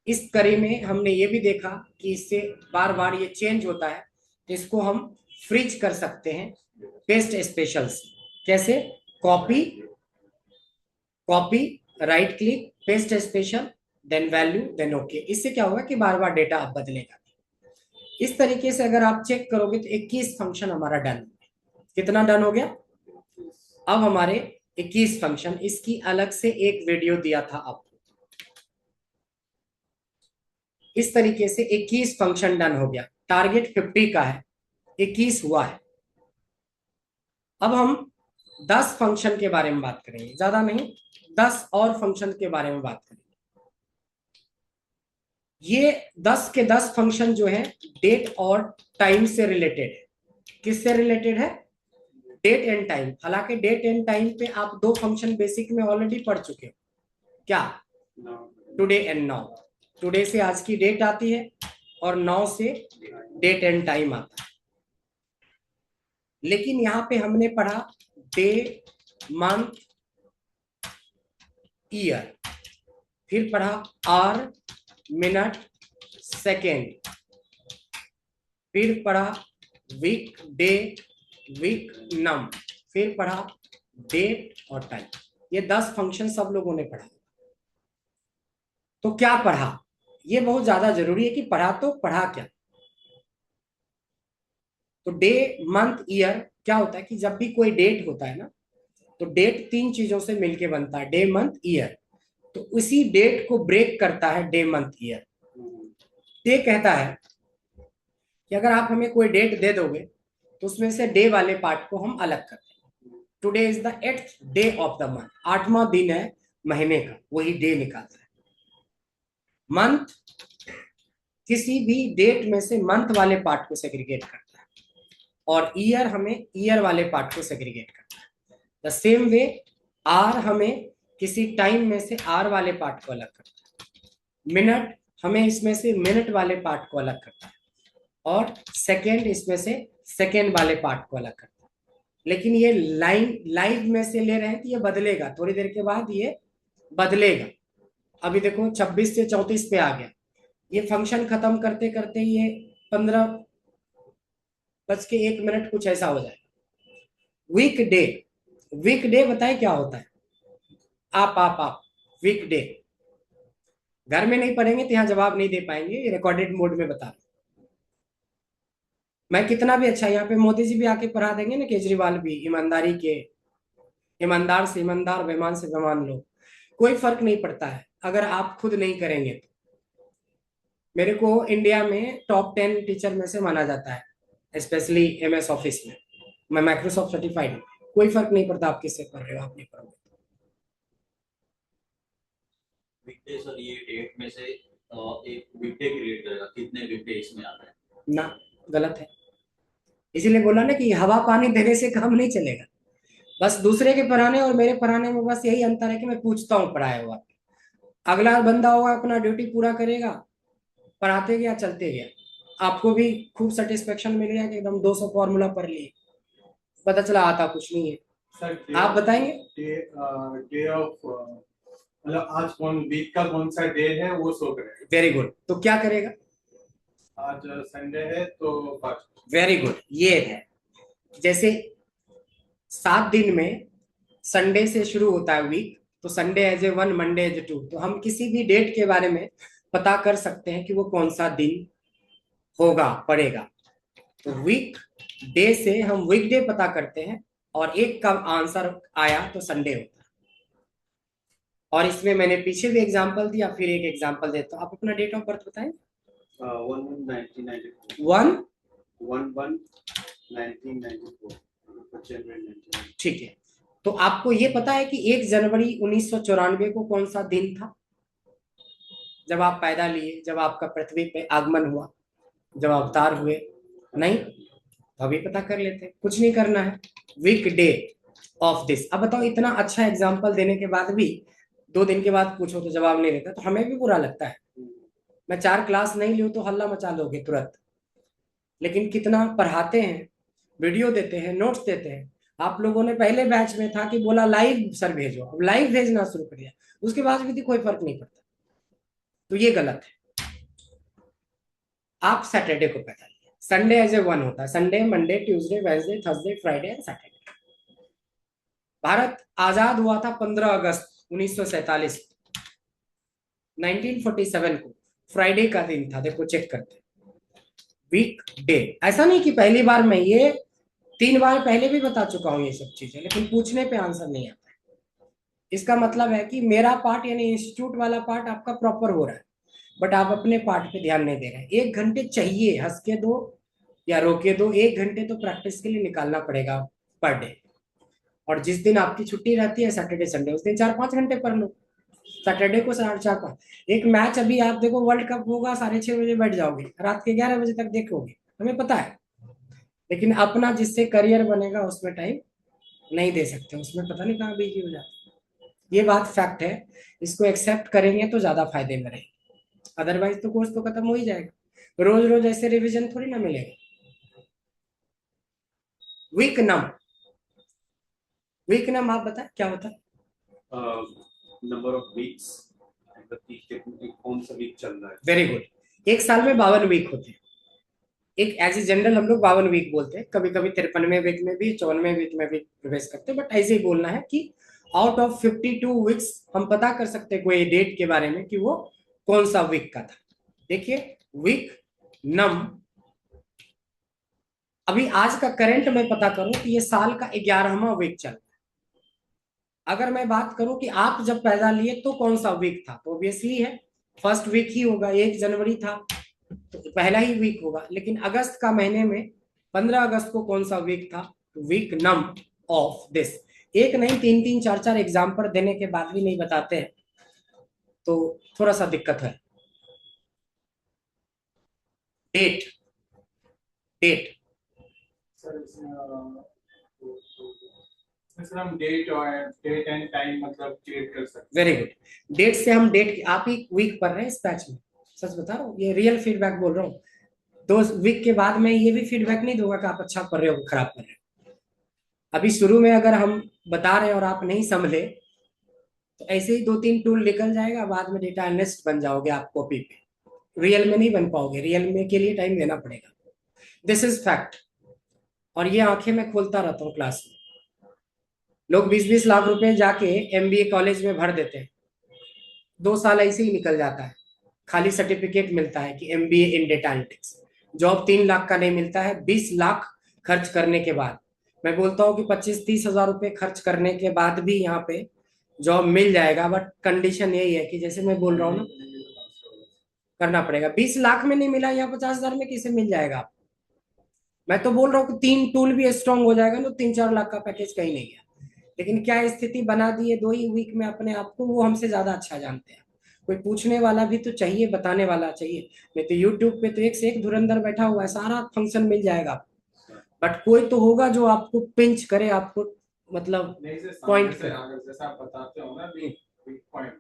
इस कड़ी में हमने ये भी देखा कि इससे बार बार ये चेंज होता है, इसको हम फ्रीज कर सकते हैं पेस्ट स्पेशल से। कैसे? Copy, copy, right click, paste special, then value, then okay. इससे क्या होगा कि बार बार डेटा अब बदलेगा। इस तरीके से अगर आप चेक करोगे तो 21 फंक्शन हमारा डन। कितना डन हो गया? अब हमारे 21 फंक्शन, इसकी अलग से एक वीडियो दिया था आपको। इस तरीके से 21 फंक्शन डन हो गया, टारगेट 50 का है, 21 हुआ है। अब हम 10 फंक्शन के बारे में बात करेंगे, ज्यादा नहीं, 10 और फंक्शन के बारे में बात करेंगे। ये 10 के 10 फंक्शन जो है डेट और टाइम से रिलेटेड है। किससे रिलेटेड है? Date and time. हालांकि डेट एंड टाइम पे आप 2 फंक्शन बेसिक में ऑलरेडी पढ़ चुके हो। क्या? Today and now. टुडे से आज की डेट आती है और नाउ से डेट एंड टाइम आता है। लेकिन यहां पे हमने पढ़ा डे, मंथ, ईयर, फिर पढ़ा आवर, मिनट, सेकेंड, फिर पढ़ा वीक, डे, वीक, नम, फिर पढ़ा डेट और टाइम। ये 10 फंक्शन सब लोगों ने पढ़ा। तो क्या पढ़ा? ये बहुत ज्यादा जरूरी है कि पढ़ा तो पढ़ा क्या। तो डे, मंथ, ईयर क्या होता है कि जब भी कोई डेट होता है ना, तो डेट 3 चीजों से मिलके बनता है, डे, मंथ, ईयर। तो उसी डेट को ब्रेक करता है डे, मंथ, ईयर। ये कहता है कि अगर आप हमें कोई डेट दे दोगे तो उसमें से डे वाले पार्ट को हम अलग करते हैं। Today is the 8th day of the month, 8वां दिन है महीने का, वही डे निकालता है। मंथ किसी भी डेट में से मंथ वाले पार्ट को सेग्रीगेट करता है, और ईयर हमें ईयर वाले पार्ट को सेग्रीगेट करता है। द सेम वे आर हमें किसी टाइम में से आर वाले पार्ट को अलग करता है, मिनट हमें इसमें से मिनट वाले पार्ट को अलग करता है, और सेकेंड इसमें से सेकेंड वाले पार्ट को अलग करता है। लेकिन ये लाइव में से ले रहे हैं तो ये बदलेगा, थोड़ी देर के बाद ये बदलेगा। अभी देखो 26 से 34 पे आ गया। ये फंक्शन खत्म करते करते ये 15 बज के 1 मिनट कुछ ऐसा हो जाएगा। वीक डे, वीक डे बताए क्या होता है? आप वीक डे। घर में नहीं पढ़ेंगे तो यहाँ जवाब नहीं दे पाएंगे, ये रिकॉर्डेड मोड में बता रहा हूं। मैं कितना भी अच्छा, यहाँ पे मोदी जी भी आके पढ़ा देंगे ना, केजरीवाल भी, ईमानदारी के, ईमानदार से ईमानदार, बेईमान से बेईमान लोग, कोई फर्क नहीं पड़ता है अगर आप खुद नहीं करेंगे तो। मेरे को इंडिया में टॉप 10 टीचर में से माना जाता है, स्पेशली MS ऑफिस में। मैं माइक्रोसॉफ्ट सर्टिफाइड हूँ। कोई फर्क नहीं पड़ता आप किससे पढ़ रहे हो, आप नहीं पढ़ोगे। वीकडे सर, ये डेट में से एक वीकडे क्रिएट करेगा, कितने वीकडे इसमें आता है? ना, गलत है। इसीलिए बोला ना कि हवा पानी देने से काम नहीं चलेगा। बस दूसरे के पढ़ाने और मेरे पढ़ाने में बस यही अंतर है कि मैं पूछता हूँ पढ़ाया हुआ, अगला बंदा होगा अपना ड्यूटी पूरा करेगा, पढ़ाते गया चलते गया, आपको भी खूब सेटिस्फेक्शन मिल गया कि एकदम 200 फॉर्मूला पढ़ लिए, पता चला आता कुछ नहीं है। सर आप बताएंगे? डे ऑफ मतलब आज कौन वीक का कौन सा डे है वो शो करेगा। Very good. तो क्या करेगा? आज संडे है तो फर्स्ट। वेरी गुड, ये है। जैसे 7 दिन में संडे से शुरू होता है वीक, तो Sunday as a 1, Monday as a 2। तो हम किसी भी डेट के बारे में पता कर सकते हैं कि वो कौन सा दिन होगा, पड़ेगा। तो वीक डे से हम वीकडे पता करते हैं, और एक का आंसर आया तो संडे होता है। और इसमें मैंने पीछे भी एग्जांपल दिया, फिर एक एग्जांपल देता हूँ। आप अपना डेट ऑफ बर्थ बताएं। 1/1/1994 ठीक है। तो आपको ये पता है कि 1 जनवरी 1994 को कौन सा दिन था? जब आप पैदा लिए, जब आपका पृथ्वी पे आगमन हुआ, जब अवतार हुए? नहीं? तो अभी पता कर लेते हैं, कुछ नहीं करना है। Weekday of this. अब बताओ, इतना अच्छा एग्जाम्पल देने के बाद भी 2 दिन के बाद पूछो तो जवाब नहीं देता, तो हमें भी बुरा लगता है। मैं 4 क्लास नहीं लूँ तो हल्ला मचा लोगे तुरंत, लेकिन कितना पढ़ाते हैं, वीडियो देते हैं, नोट्स देते हैं। आप लोगों ने पहले बैच में था कि बोला लाइव सर भेजो, अब लाइव भेजना शुरू कर दिया, उसके बाद भी कोई फर्क नहीं पड़ता। तो ये गलत है। आप सैटरडे को पैदा लिया, संडे एज ए 1 होता है, Sunday, Monday, Tuesday, Wednesday, Thursday, Friday and Saturday. Bharat आजाद हुआ था 15 अगस्त 1947, 1947 को फ्राइडे का दिन था। देखो चेक करते हैं, वीक डे। ऐसा नहीं कि पहली बार, मैं ये 3 बार पहले भी बता चुका हूं ये सब चीजें, लेकिन पूछने पे आंसर नहीं आता है। इसका मतलब है कि मेरा पार्ट यानी इंस्टीट्यूट वाला पार्ट आपका प्रॉपर हो रहा है, बट आप अपने पार्ट पे ध्यान नहीं दे रहे हैं। 1 घंटे चाहिए, हंस के दो या रोके दो, 1 घंटे तो प्रैक्टिस के लिए निकालना पड़ेगा पर डे। और जिस दिन आपकी छुट्टी रहती है, सैटरडे संडे, उस दिन 4-5 घंटे पढ़ लो। सैटरडे को 4-5। एक मैच अभी आप देखो, वर्ल्ड कप होगा, 6:30 बजे बैठ जाओगे, रात के 11 बजे तक देखोगे, हमें पता है। लेकिन अपना जिससे करियर बनेगा उसमें टाइम नहीं दे सकते, उसमें पता नहीं कहाँ बिजी हो जाते। ये बात फैक्ट है, इसको एक्सेप्ट करेंगे तो ज्यादा फायदे में रहेंगे, अदरवाइज तो कोर्स तो खत्म हो ही जाएगा। रोज रोज ऐसे रिवीजन थोड़ी ना मिलेगा। वीक नम, वीक नम आप बताएं क्या होता है? नंबर ऑफ वीक्स, कौन सा वीक चल रहा है। Very good. एक साल में 52 वीक होते हैं। एक एज ए जनरल हम लोग 52 वीक बोलते हैं, कभी कभी 53वें वीक में भी, 54वें वीक में भी प्रवेश करते हैं, बट ऐसे ही बोलना है कि आउट ऑफ 52 वीक्स हम पता कर सकते हैं कोई डेट के बारे में कि वो कौन सा वीक का था। देखिए वीक नम, अभी आज का करंट में पता करूं कि ये साल का 11वां वीक चल रहा है। अगर मैं बात करूं कि आप जब पैदा लिए तो कौन सा वीक था, तो ऑब्वियसली है फर्स्ट वीक ही होगा। 1 जनवरी था तो पहला ही वीक होगा। लेकिन अगस्त का महीने में 15 अगस्त को कौन सा वीक था? Week num of this. एक नहीं, 3-3, 4-4 एग्जाम्पल देने के बाद भी नहीं बताते हैं तो थोड़ा सा दिक्कत है। डेट, डेट सर हम डेट एंड टाइम मतलब क्रिएट कर सकते वेरी गुड। डेट से हम डेट, आप ही वीक पढ़ रहे हैं इस बैच में, सच बता रहा हूँ, ये रियल फीडबैक बोल रहा हूँ। 2 वीक के बाद मैं ये भी फीडबैक नहीं दूंगा कि आप अच्छा पढ़ रहे हो खराब पढ़ रहे हो। अभी शुरू में अगर हम बता रहे हैं और आप नहीं समझे तो ऐसे ही 2-3 टूल निकल जाएगा, बाद में डेटा एनालिस्ट बन जाओगे आप कॉपी पे, रियल में नहीं बन पाओगे। रियल में के लिए टाइम देना पड़ेगा, दिस इज फैक्ट। और ये आंखें मैं खोलता रहता हूँ क्लास में, लोग 20-20 लाख रुपए जाके एमबीए कॉलेज में भर देते हैं, 2 साल ऐसे ही निकल जाता है, खाली सर्टिफिकेट मिलता है कि MBA in data analytics. Job 3 lakh का नहीं मिलता है, 20 लाख खर्च करने के बाद। मैं बोलता हूँ कि 25-30 हजार रुपए खर्च करने के बाद भी यहाँ पे जॉब मिल जाएगा, बट कंडीशन यही है कि जैसे मैं बोल रहा हूँ ना, करना पड़ेगा। 20 लाख में नहीं मिला, यहाँ 50 हजार में कैसे मिल जाएगा? मैं तो बोल रहा हूँ कि 3 टूल भी स्ट्रांग हो जाएगा ना, 3-4 लाख का पैकेज कहीं नहीं गया। लेकिन क्या स्थिति बना दी है 2 ही वीक में अपने आप को, वो हमसे ज्यादा अच्छा जानते हैं। कोई पूछने वाला भी तो चाहिए, बताने वाला चाहिए। नहीं तो यूट्यूब पे तो एक से एक धुरंधर बैठा हुआ है, सारा फंक्शन मिल जाएगा। बट कोई तो होगा जो आपको पिंच करे, आपको मतलब नहीं से सामने पॉइंट से करे। अगर जैसा आप बताते हो ना वीक पॉइंट,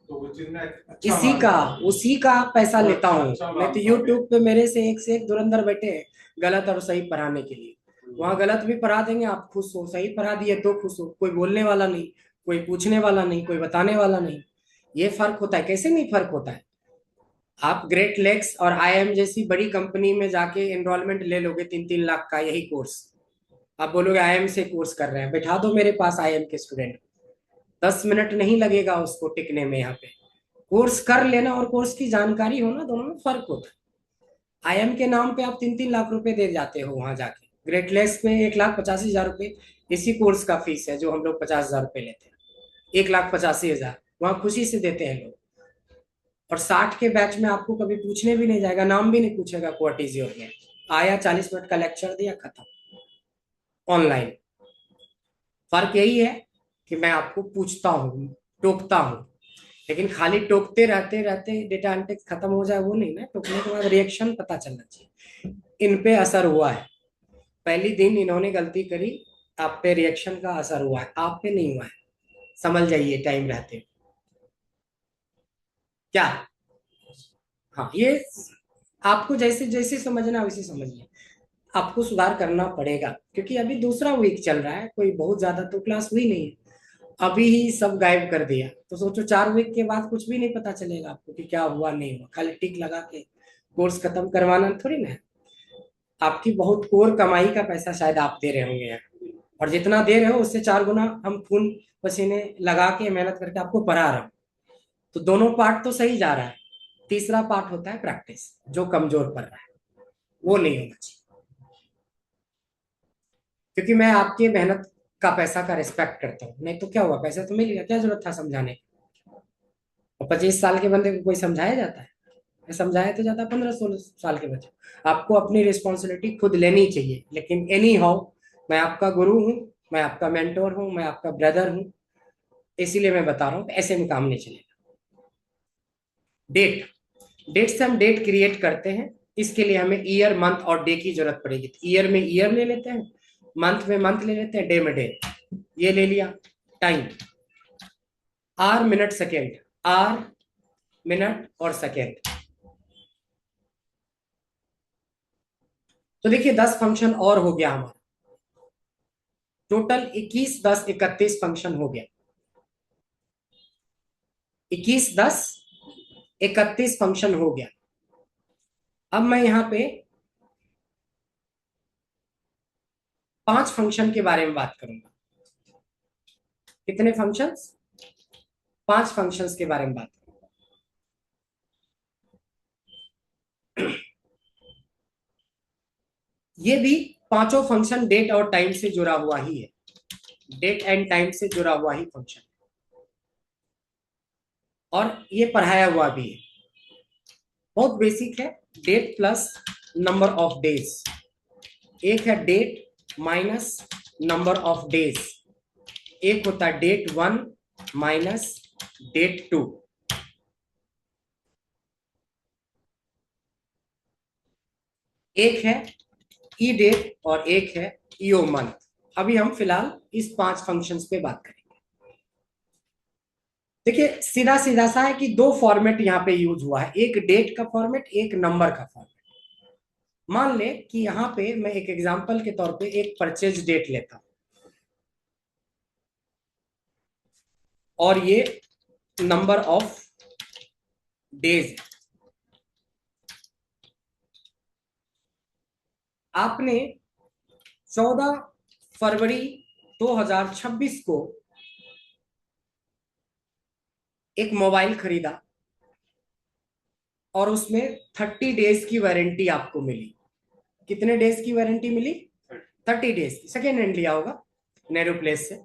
तो वो चीज में उसी का पैसा लेता हूँ। अच्छा नहीं तो मानता हूँ यूट्यूब पे मेरे से एक धुरंधर बैठे हैं गलत और सही पढ़ाने के लिए। वहां गलत भी पढ़ा देंगे, आप खुश हो, सही पढ़ा दिए तो खुश हो। कोई बोलने वाला नहीं, कोई पूछने वाला नहीं, कोई बताने वाला नहीं। ये फर्क होता है। कैसे नहीं फर्क होता है? आप ग्रेट लेक्स और आईएम जैसी बड़ी कंपनी में जाके एनरोलमेंट ले लोगे 3-3 लाख का यही कोर्स। आप बोलोगे आईएम से कोर्स कर रहे हैं, बैठा दो मेरे पास आईएम के स्टूडेंट, 10 मिनट नहीं लगेगा उसको टिकने में। यहाँ पे कोर्स कर लेना और कोर्स की जानकारी होना, दोनों में फर्क होता है। आईएम के नाम पे आप 3-3 लाख रुपए दे जाते हो वहां जाके। ग्रेट लेक्स में 1,85,000 रुपए इसी कोर्स का फीस है, जो हम लोग 50,000 रुपए लेते हैं। 1,85,000 वहां खुशी से देते हैं लोग। और 60 के बैच में आपको कभी पूछने भी नहीं जाएगा, नाम भी नहीं पूछेगा व्हाट इज योर नेम। आया, 40 मिनट का लेक्चर दिया, खत्म, ऑनलाइन। फर्क यही है कि मैं आपको पूछता हूँ, टोकता हूँ। लेकिन खाली टोकते रहते रहते डेटा एनालिटिक्स खत्म हो जाए, वो नहीं ना। टोकने के बाद रिएक्शन पता चलना चाहिए, इन पे असर हुआ है। पहली दिन इन्होंने गलती करी, आप पे रिएक्शन का असर हुआ है, आप पे नहीं हुआ है। समझ जाइए टाइम रहते। क्या? हाँ, ये आपको जैसे जैसे समझना वैसे समझिए। आपको सुधार करना पड़ेगा, क्योंकि अभी दूसरा वीक चल रहा है, कोई बहुत ज्यादा तो क्लास हुई नहीं है। अभी ही सब गायब कर दिया, तो सोचो 4 वीक के बाद कुछ भी नहीं पता चलेगा आपको कि क्या हुआ नहीं हुआ। खाली टिक लगा के कोर्स खत्म करवाना थोड़ी ना है। आपकी बहुत कोर कमाई का पैसा शायद आप दे रहे होंगे यहाँ, और जितना दे रहे हो उससे 4 गुना हम खून पसीने लगा के मेहनत करके आपको पढ़ा रहा हूँ। तो दोनों पार्ट तो सही जा रहा है। तीसरा पार्ट होता है प्रैक्टिस, जो कमजोर पड़ रहा है, वो नहीं होना चाहिए। क्योंकि मैं आपकी मेहनत का पैसा का रिस्पेक्ट करता हूँ। नहीं तो क्या हुआ, पैसा तो मिल गया, क्या जरूरत था समझाने की? और 25 साल के बंदे को कोई समझाया जाता है? समझाया तो जाता 15-16 साल के बच्चे। आपको अपनी रिस्पॉन्सिबिलिटी खुद लेनी चाहिए। लेकिन एनी हाउ, मैं आपका गुरु हूँ, मैं आपका मेंटोर हूँ, मैं आपका ब्रदर हूँ, इसीलिए मैं बता रहा हूँ ऐसे में काम नहीं चलेगा। डेट, डेट से हम डेट क्रिएट करते हैं। इसके लिए हमें ईयर, मंथ और डे की जरूरत पड़ेगी। तो ईयर में ईयर ले लेते हैं, मंथ में मंथ ले लेते हैं, डे में डे। ये ले लिया। Time, hour minute second, hour minute और सेकेंड। तो देखिए 10 फंक्शन और हो गया हमारा। टोटल 21, 10, 31 फंक्शन हो गया। 21, 10, 31 फंक्शन हो गया। अब मैं यहां पे 5 फंक्शन के बारे में बात करूंगा। कितने फंक्शंस? 5 फंक्शंस के बारे में बात करूंगा। ये भी पांचों फंक्शन डेट और टाइम से जुड़ा हुआ ही है। डेट एंड टाइम से जुड़ा हुआ ही फंक्शन, और ये पढ़ाया हुआ भी है। बहुत बेसिक है। Date plus number of days. एक है date minus number of days, एक होता है डेट 1 माइनस डेट 2। एक है ई डेट और एक है ईओ मंथ। अभी हम फिलहाल इस 5 फंक्शंस पे बात करेंगे। देखिए सीधा सीधा सा है कि 2 फॉर्मेट यहाँ पे यूज हुआ है, एक डेट का फॉर्मेट, एक नंबर का फॉर्मेट। मान ले कि यहाँ पे मैं एक एग्जांपल के तौर पे एक परचेज डेट लेता हूं, और ये नंबर ऑफ डेज है। आपने 14 फरवरी 2026 को एक मोबाइल खरीदा और उसमें 30 डेज की वारंटी आपको मिली। कितने डेज की वारंटी मिली? 30 डेज की। सेकेंड हैंड लिया होगा नेहरू प्लेस से,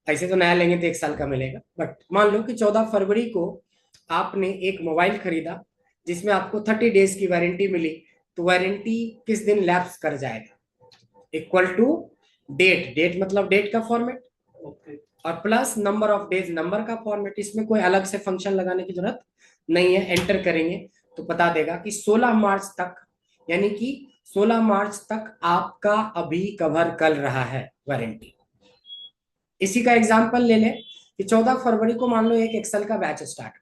ऐसे तो नया लेंगे तो 1 साल का मिलेगा। बट मान लो कि 14 फरवरी को आपने एक मोबाइल खरीदा जिसमें आपको 30 डेज की वारंटी मिली, तो वारंटी किस दिन लैप्स कर जाएगा? इक्वल टू डेट, डेट मतलब डेट का फॉर्मेट, और plus number of days, number का फॉर्मेट। इसमें कोई अलग से फंक्शन लगाने की जरूरत नहीं है। एंटर करेंगे तो बता देगा कि 16 मार्च तक, यानी कि 16 मार्च तक आपका अभी कवर कर रहा है वारंटी। इसी का एग्जांपल ले लें कि 14 फरवरी को मान लो एक एक्सेल का बैच स्टार्ट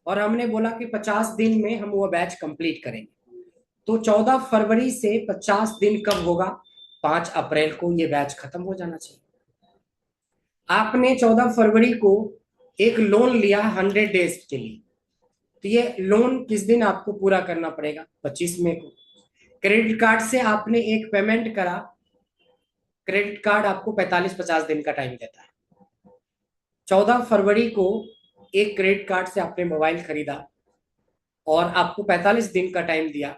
और हमने बोला कि 50 दिन में हम वो बैच कंप्लीट करेंगे। तो 14 फरवरी से 50 दिन कब होगा? 5 अप्रैल को ये बैच खत्म हो जाना चाहिए। आपने 14 फरवरी को एक लोन लिया 100 डेज के लिए, तो ये लोन किस दिन आपको पूरा करना पड़ेगा? 25 मई को। क्रेडिट कार्ड से आपने एक पेमेंट करा, क्रेडिट कार्ड आपको 45-50 दिन का टाइम देता है। 14 फरवरी को एक क्रेडिट कार्ड से आपने मोबाइल खरीदा और आपको 45 दिन का टाइम दिया,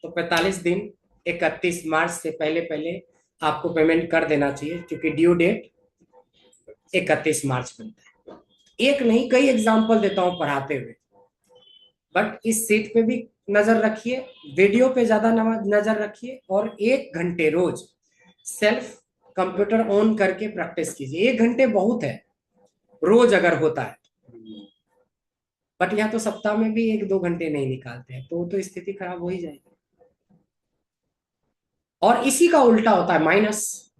तो 45 दिन 31 मार्च से पहले पहले आपको पेमेंट कर देना चाहिए, क्योंकि ड्यू डेट 31 मार्च बनता है। एक नहीं, कई एग्जाम्पल देता हूं पढ़ाते हुए, बट इस सीट पे भी नजर रखिए, वीडियो पे ज्यादा नजर रखिए, और 1 घंटे रोज सेल्फ कंप्यूटर ऑन करके प्रैक्टिस कीजिए। 1 घंटे बहुत है रोज अगर होता है, बट यहाँ तो सप्ताह में भी 1-2 घंटे नहीं निकालते हैं, तो स्थिति खराब हो ही जाएगी। और इसी का उल्टा होता है माइनस।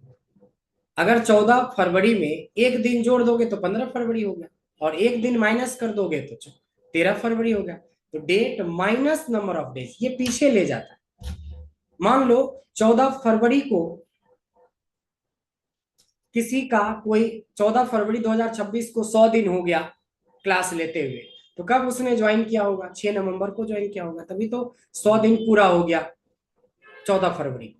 अगर 14 फरवरी में एक दिन जोड़ दोगे तो 15 फरवरी हो गया, और एक दिन माइनस कर दोगे तो 13 फरवरी हो गया। तो date minus number of days, ये पीछे ले जाता है। मान लो 14 फरवरी को किसी का कोई 14 फरवरी 2026 को 100 दिन हो गया क्लास लेते हुए, तो कब उसने ज्वाइन किया होगा? 6 नवंबर को ज्वाइन किया होगा, तभी तो 100 दिन पूरा हो गया 14 फरवरी।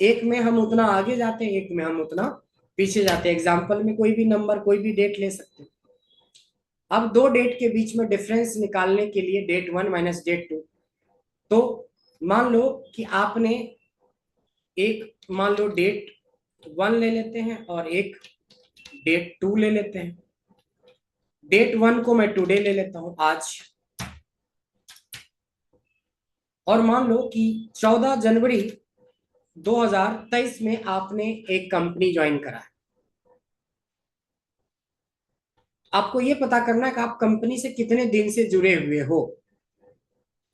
एक में हम उतना आगे जाते हैं, एक में हम उतना पीछे जाते हैं। एग्जाम्पल में कोई भी नंबर, कोई भी डेट ले सकते हैं। अब 2 डेट के बीच में डिफरेंस निकालने के लिए डेट 1 माइनस डेट 2, तो मान लो कि आपने एक, मान लो डेट 1 ले लेते हैं और एक डेट 2 ले लेते हैं। डेट 1 को मैं टुडे ले लेता हूं, आज। और मान लो कि 14 जनवरी 2023 में आपने एक कंपनी ज्वाइन करा है। आपको ये पता करना है कि आप कंपनी से कितने दिन से जुड़े हुए हो।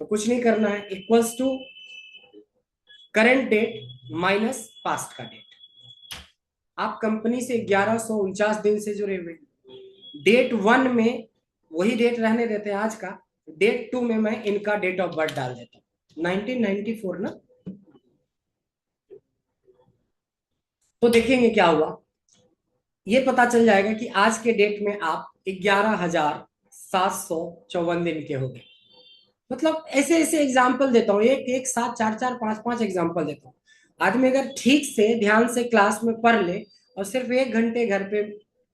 तो कुछ नहीं करना है, equals to current date minus past का डेट। आप कंपनी से 1149 दिन से जुड़े हुए हैं। डेट 1 में वही डेट रहने देते हैं आज का, डेट 2 में मैं इनका डेट ऑफ बर्थ डाल देता हूं 1994 ना। तो देखेंगे क्या हुआ, ये पता चल जाएगा कि आज के डेट में आप 11,754 दिन के हो गए। मतलब ऐसे ऐसे एग्जाम्पल देता हूँ, एक साथ 4-4 5-5 एग्जाम्पल देता हूँ। आदमी अगर ठीक से ध्यान से क्लास में पढ़ ले और सिर्फ 1 घंटे घर पे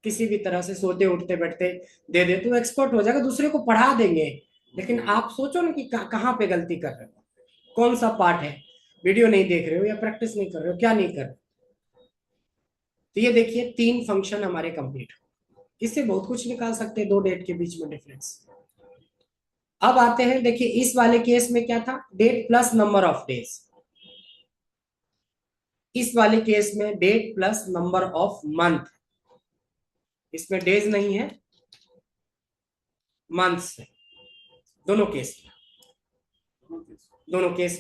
किसी भी तरह से सोते उठते बैठते दे दे, तो एक्सपर्ट हो जाएगा। दूसरे को पढ़ा देंगे, लेकिन आप सोचो ना कि कहाँ पे गलती कर रहे हो, कौन सा पार्ट है, वीडियो नहीं देख रहे हो या प्रैक्टिस नहीं कर रहे हो, क्या नहीं कर रहे हो। तो ये देखिए 3 फंक्शन हमारे कंप्लीट हो। इससे बहुत कुछ निकाल सकते हैं 2 डेट के बीच में डिफरेंस। अब आते हैं, देखिए इस वाले केस में क्या था, date plus number of days. इस वाले केस में date plus number of month, इसमें डेज नहीं है, मंथ्स है। दोनों केस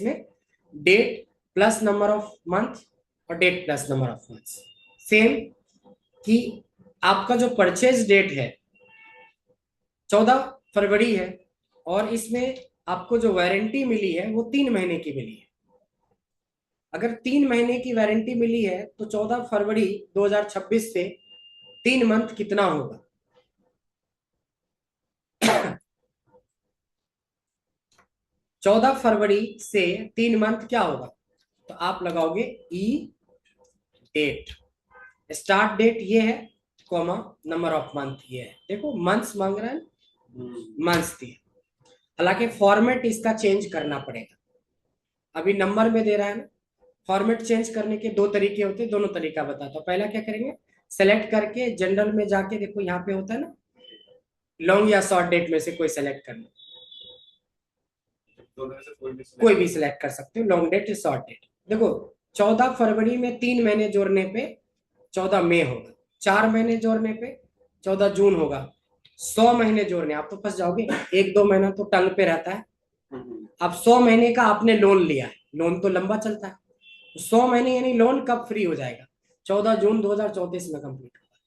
में date plus number of month और date plus number of months same. कि आपका जो परचेज डेट है 14 फरवरी है, और इसमें आपको जो वारंटी मिली है वो 3 महीने की मिली है। अगर 3 महीने की वारंटी मिली है तो 14 फरवरी 2026 से 3 मंथ कितना होगा? 14 फरवरी से 3 मंथ क्या होगा? तो आप लगाओगे ई डेट, स्टार्ट डेट ये है, कॉमा नंबर ऑफ मंथ ये है। देखो मंथ्स मांग रहा है, मंथ्स दिए। हालांकि फॉर्मेट इसका चेंज करना पड़ेगा, अभी नंबर में दे रहा है ना। फॉर्मेट चेंज करने के दो तरीके होते हैं, दोनों तरीका बताता हूँ। पहला क्या करेंगे, सेलेक्ट करके जनरल में जाके देखो यहाँ पे होता है ना, लॉन्ग या शॉर्ट डेट में से कोई सेलेक्ट करना, दोनों में से कोई भी सिलेक्ट कर सकते हो, लॉन्ग डेट या शॉर्ट डेट। देखो 14 फरवरी में 3 महीने जोड़ने पे 14 मई होगा, 4 महीने जोड़ने पे 14 जून होगा, 100 महीने जोड़ने आप तो फंस जाओगे, 1-2 महीना तो टंग पे रहता है। अब 100 महीने का आपने लोन लिया है, लोन तो लंबा चलता है, 100 महीने यानी लोन कब फ्री हो जाएगा, 14 जून 2034 में कंप्लीट होगा।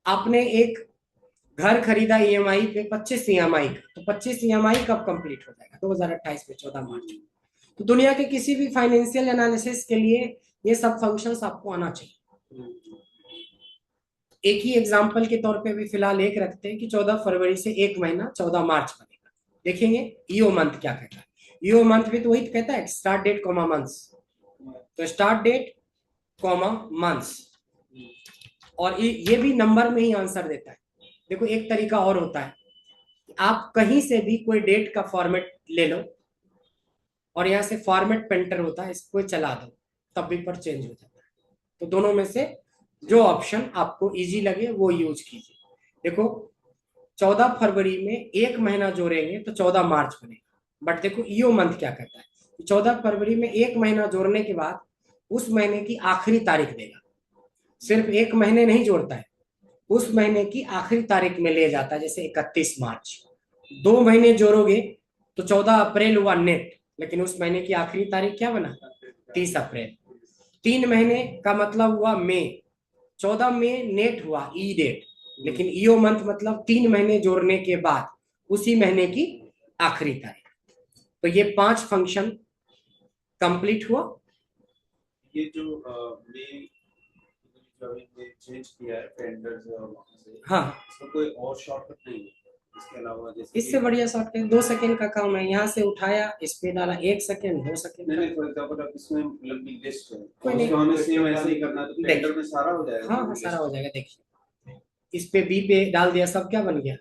आपने एक घर खरीदा ईएमआई पे 25 ईएमआई का, तो 25 ईएमआई कब कंप्लीट हो जाएगा, 2028 में 14 मार्च। तो दुनिया के किसी भी फाइनेंशियल एनालिसिस के लिए ये सब फंक्शंस आपको आना चाहिए। एक ही एग्जांपल के तौर पे भी फिलहाल एक रखते हैं कि 14 फरवरी से 1 महीना 14 मार्च बनेगा। देखेंगे ईओ मंथ क्या कहता है। ईओ मंथ भी तो वही कहता है, स्टार्ट डेट कॉमा मंथ्स, तो स्टार्ट डेट कॉमा मंथ्स, और ये भी नंबर में ही आंसर देता है। देखो एक तरीका और होता है, आप कहीं से भी कोई डेट का फॉर्मेट ले लो और यहाँ से फॉर्मेट पेंटर होता है, इसको चला दो, तब भी पर चेंज हो जाता है। तो दोनों में से जो ऑप्शन आपको इजी लगे वो यूज कीजिए। देखो 14 फरवरी में 1 महीना जोड़ेंगे तो 14 मार्च बनेगा, बट देखो ईओ मंथ क्या कहता है, 14 फरवरी में 1 महीना जोड़ने के बाद उस महीने की आखिरी तारीख देगा। सिर्फ 1 महीने नहीं जोड़ता है, उस महीने की आखिरी तारीख में ले जाता है, जैसे 31 मार्च। 2 महीने जोड़ोगे तो 14 अप्रैल हुआ नेट, लेकिन उस महीने की आखिरी तारीख क्या बना, 30 अप्रैल। 3 महीने का मतलब हुआ मई, 14 मई नेट हुआ ई डेट, लेकिन ईओ मंथ मतलब 3 महीने जोड़ने के बाद उसी महीने की आखिरी तारीख। तो ये 5 फंक्शन कंप्लीट हुआ। ये जो चेंज किया है पेंटर से और वहाँ से, हाँ इसका कोई और शॉर्टकट नहीं है इसके अलावा, जैसे इससे बढ़िया शॉर्टकट 2 सेकंड का काम है, यहाँ से उठाया इस पे डाला, 1 सेकंड 2 सेकंड। नहीं फॉर एग्जांपल अब इसमें लंबी लिस्ट है, कोई नहीं, उसको हमें सेम ऐसे ही करना है, तो पेंटर में सारा हो जाएगा। हाँ हाँ सारा हो जाएगा। देखिए इस पे बी पे डाल दिया, सब क्या बन गया,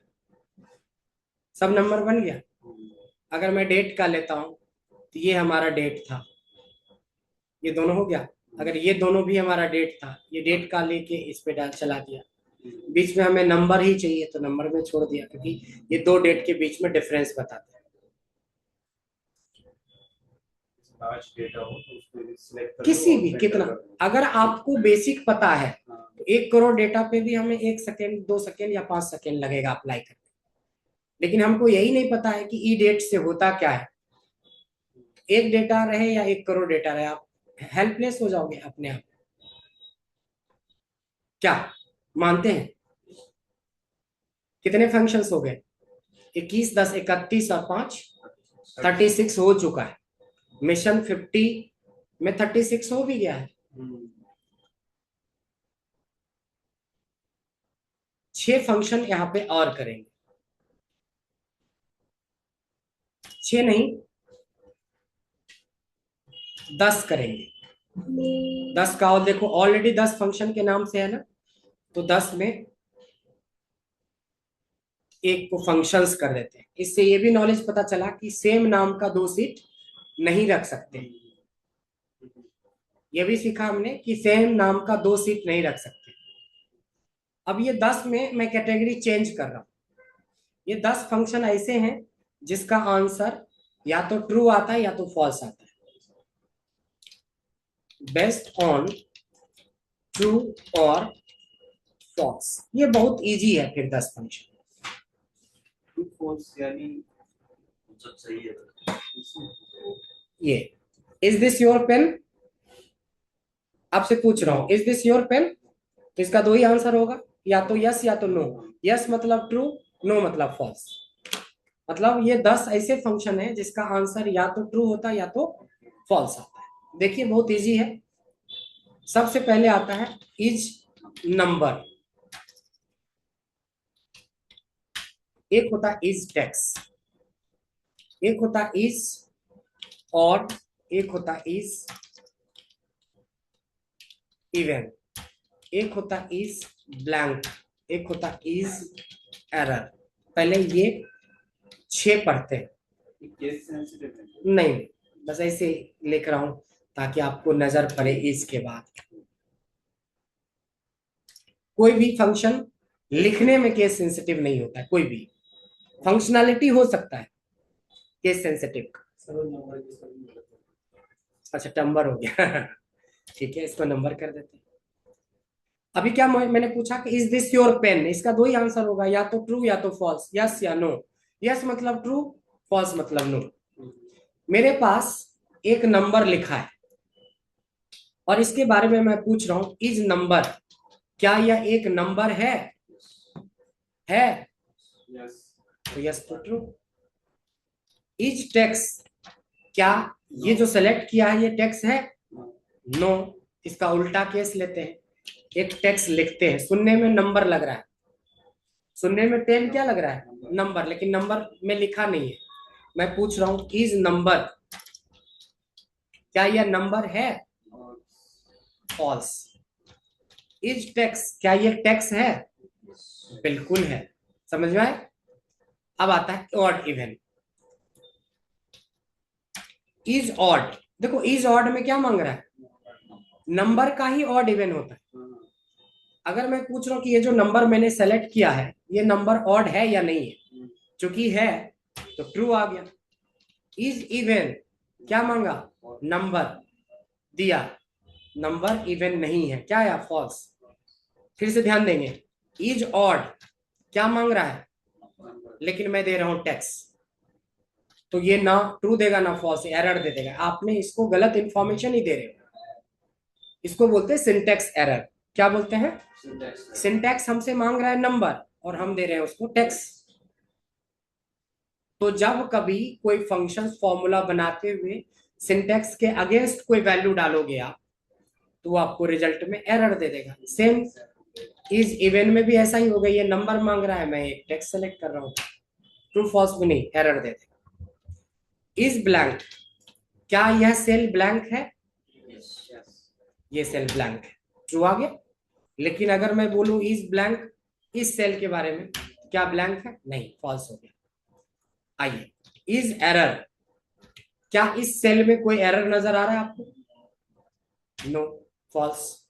सब नंबर बन गया। अगर मैं डेट का लेता हूँ तो ये हमारा डेट था, ये दोनों हो गया। अगर ये दोनों भी हमारा डेट था, ये डेट का लेके इस पे डाल चला दिया। बीच में हमें नंबर ही चाहिए तो नंबर में छोड़ दिया, क्योंकि ये 2 डेट के बीच में डिफरेंस बताते हैं। लार्ज डेटा हो तो उसको सिलेक्ट कर किसी भी कितना, अगर आपको बेसिक पता है तो 1 करोड़ डेटा पे भी हमें 1 सेकेंड 2 सेकेंड या 5 सेकेंड लगेगा अप्लाई करने। लेकिन हमको यही नहीं पता है कि ई डेट से होता क्या है, 1 डेटा रहे या 1 करोड़ डेटा रहे, आप हेल्पलेस हो जाओगे अपने आप। क्या मानते हैं, कितने फंक्शंस हो गए, 21 10 31 और 5 36 हो चुका है। मिशन 50 में 36 हो भी गया है। 6 फंक्शन यहाँ पे और करेंगे, 6 नहीं 10 करेंगे। 10 का, और देखो ऑलरेडी 10 फंक्शन के नाम से है ना, तो 10 में एक को फंक्शंस कर देते हैं। इससे ये भी नॉलेज पता चला कि सेम नाम का 2 सीट नहीं रख सकते। ये भी सीखा हमने कि सेम नाम का 2 सीट नहीं रख सकते। अब ये 10 में मैं कैटेगरी चेंज कर रहा हूं। ये 10 फंक्शन ऐसे हैं जिसका आंसर या तो ट्रू आता है या तो फॉल्स आता है, बेस्ड ऑन ट्रू और फॉल्स। ये बहुत इजी है फिर 10 फंक्शन। ट्रू फॉल्स यानी सब सही है। ये इज दिस योर पेन, आपसे पूछ रहा हूं इज दिस योर पेन, तो इसका 2 ही आंसर होगा, या तो यस या तो नो। यस मतलब ट्रू, नो मतलब फॉल्स। मतलब ये 10 ऐसे फंक्शन है जिसका आंसर या तो ट्रू होता है या तो फॉल्स आता है। देखिए बहुत इजी है। सबसे पहले आता है इज नंबर, एक होता है इज टेक्स्ट, एक होता है इज, और एक होता है इवन, एक होता इज ब्लैंक, एक होता इज एरर। पहले ये 6 पढ़ते हैं। केस सेंसिटिव है। नहीं, बस ऐसे लिख रहा हूं ताकि आपको नजर पड़े इज के बाद। कोई भी फंक्शन लिखने में केस सेंसिटिव नहीं होता है, कोई भी फंक्शनैलिटी हो सकता है केस सेंसिटिव। अच्छा, नंबर हो गया ठीक है, इसको नंबर कर देते हैं। अभी क्या मैंने पूछा कि इज दिस योर पेन, इसका दो ही आंसर होगा, या तो ट्रू या तो फॉल्स, यस या नो। यस मतलब ट्रू, फॉल्स मतलब नो। मेरे पास एक नंबर लिखा है और इसके बारे में मैं पूछ रहा हूं, इज नंबर, क्या यह एक नंबर है? यस। तो यस तो ट्रू। इज टेक्स, क्या ये जो सेलेक्ट किया है ये टेक्स है? नो। इसका उल्टा केस लेते हैं, एक टेक्स्ट लिखते हैं, सुनने में नंबर लग रहा है, सुनने में 10 क्या लग रहा है? नंबर, लेकिन नंबर में लिखा नहीं है। मैं पूछ रहा हूं इज नंबर, क्या यह नंबर है? फॉल्स। इज टेक्स, क्या यह टेक्स है? बिल्कुल है। समझ में आए? अब आता है ऑड इवन। इज ऑड, देखो इज ऑड में क्या मांग रहा है? नंबर का ही ऑड इवन होता है। अगर मैं पूछ रहा हूं कि ये जो नंबर मैंने सेलेक्ट किया है ये नंबर ऑड है या नहीं है, चूंकि है तो ट्रू आ गया। इज इवन, क्या मांगा? नंबर दिया, नंबर इवन नहीं है, क्या आया? फॉल्स। फिर से ध्यान देंगे, इज ऑड क्या मांग रहा है? लेकिन मैं दे रहा हूं टेक्स, तो ये ना ट्रू देगा ना फॉल्स, एरर दे देगा। आपने इसको गलत इंफॉर्मेशन ही दे रहे हो, इसको बोलते हैं सिंटैक्स एरर। क्या बोलते हैं? सिंटैक्स हमसे मांग रहा है नंबर और हम दे रहे हैं उसको टेक्स। तो जब कभी कोई फंक्शन फॉर्मूला बनाते हुए सिंटैक्स के अगेंस्ट कोई वैल्यू डालोगे आप, तो वो आपको रिजल्ट में एरर दे देगा। सेम इज इवन में भी ऐसा ही होगा, ये नंबर मांग रहा है, मैं एक टेक्स्ट सेलेक्ट कर रहा हूं, ट्रू फॉल्स भी नहीं, एरर दे देगा। इज ब्लैंक, क्या यह सेल ब्लैंक है? ये सेल ब्लैंक है, ट्रू आ गया। लेकिन अगर मैं बोलूं इज ब्लैंक इस सेल के बारे में, क्या ब्लैंक है? नहीं, फॉल्स हो गया। आइए, इज एरर, क्या इस सेल में कोई एरर नजर आ रहा है आपको? No, false.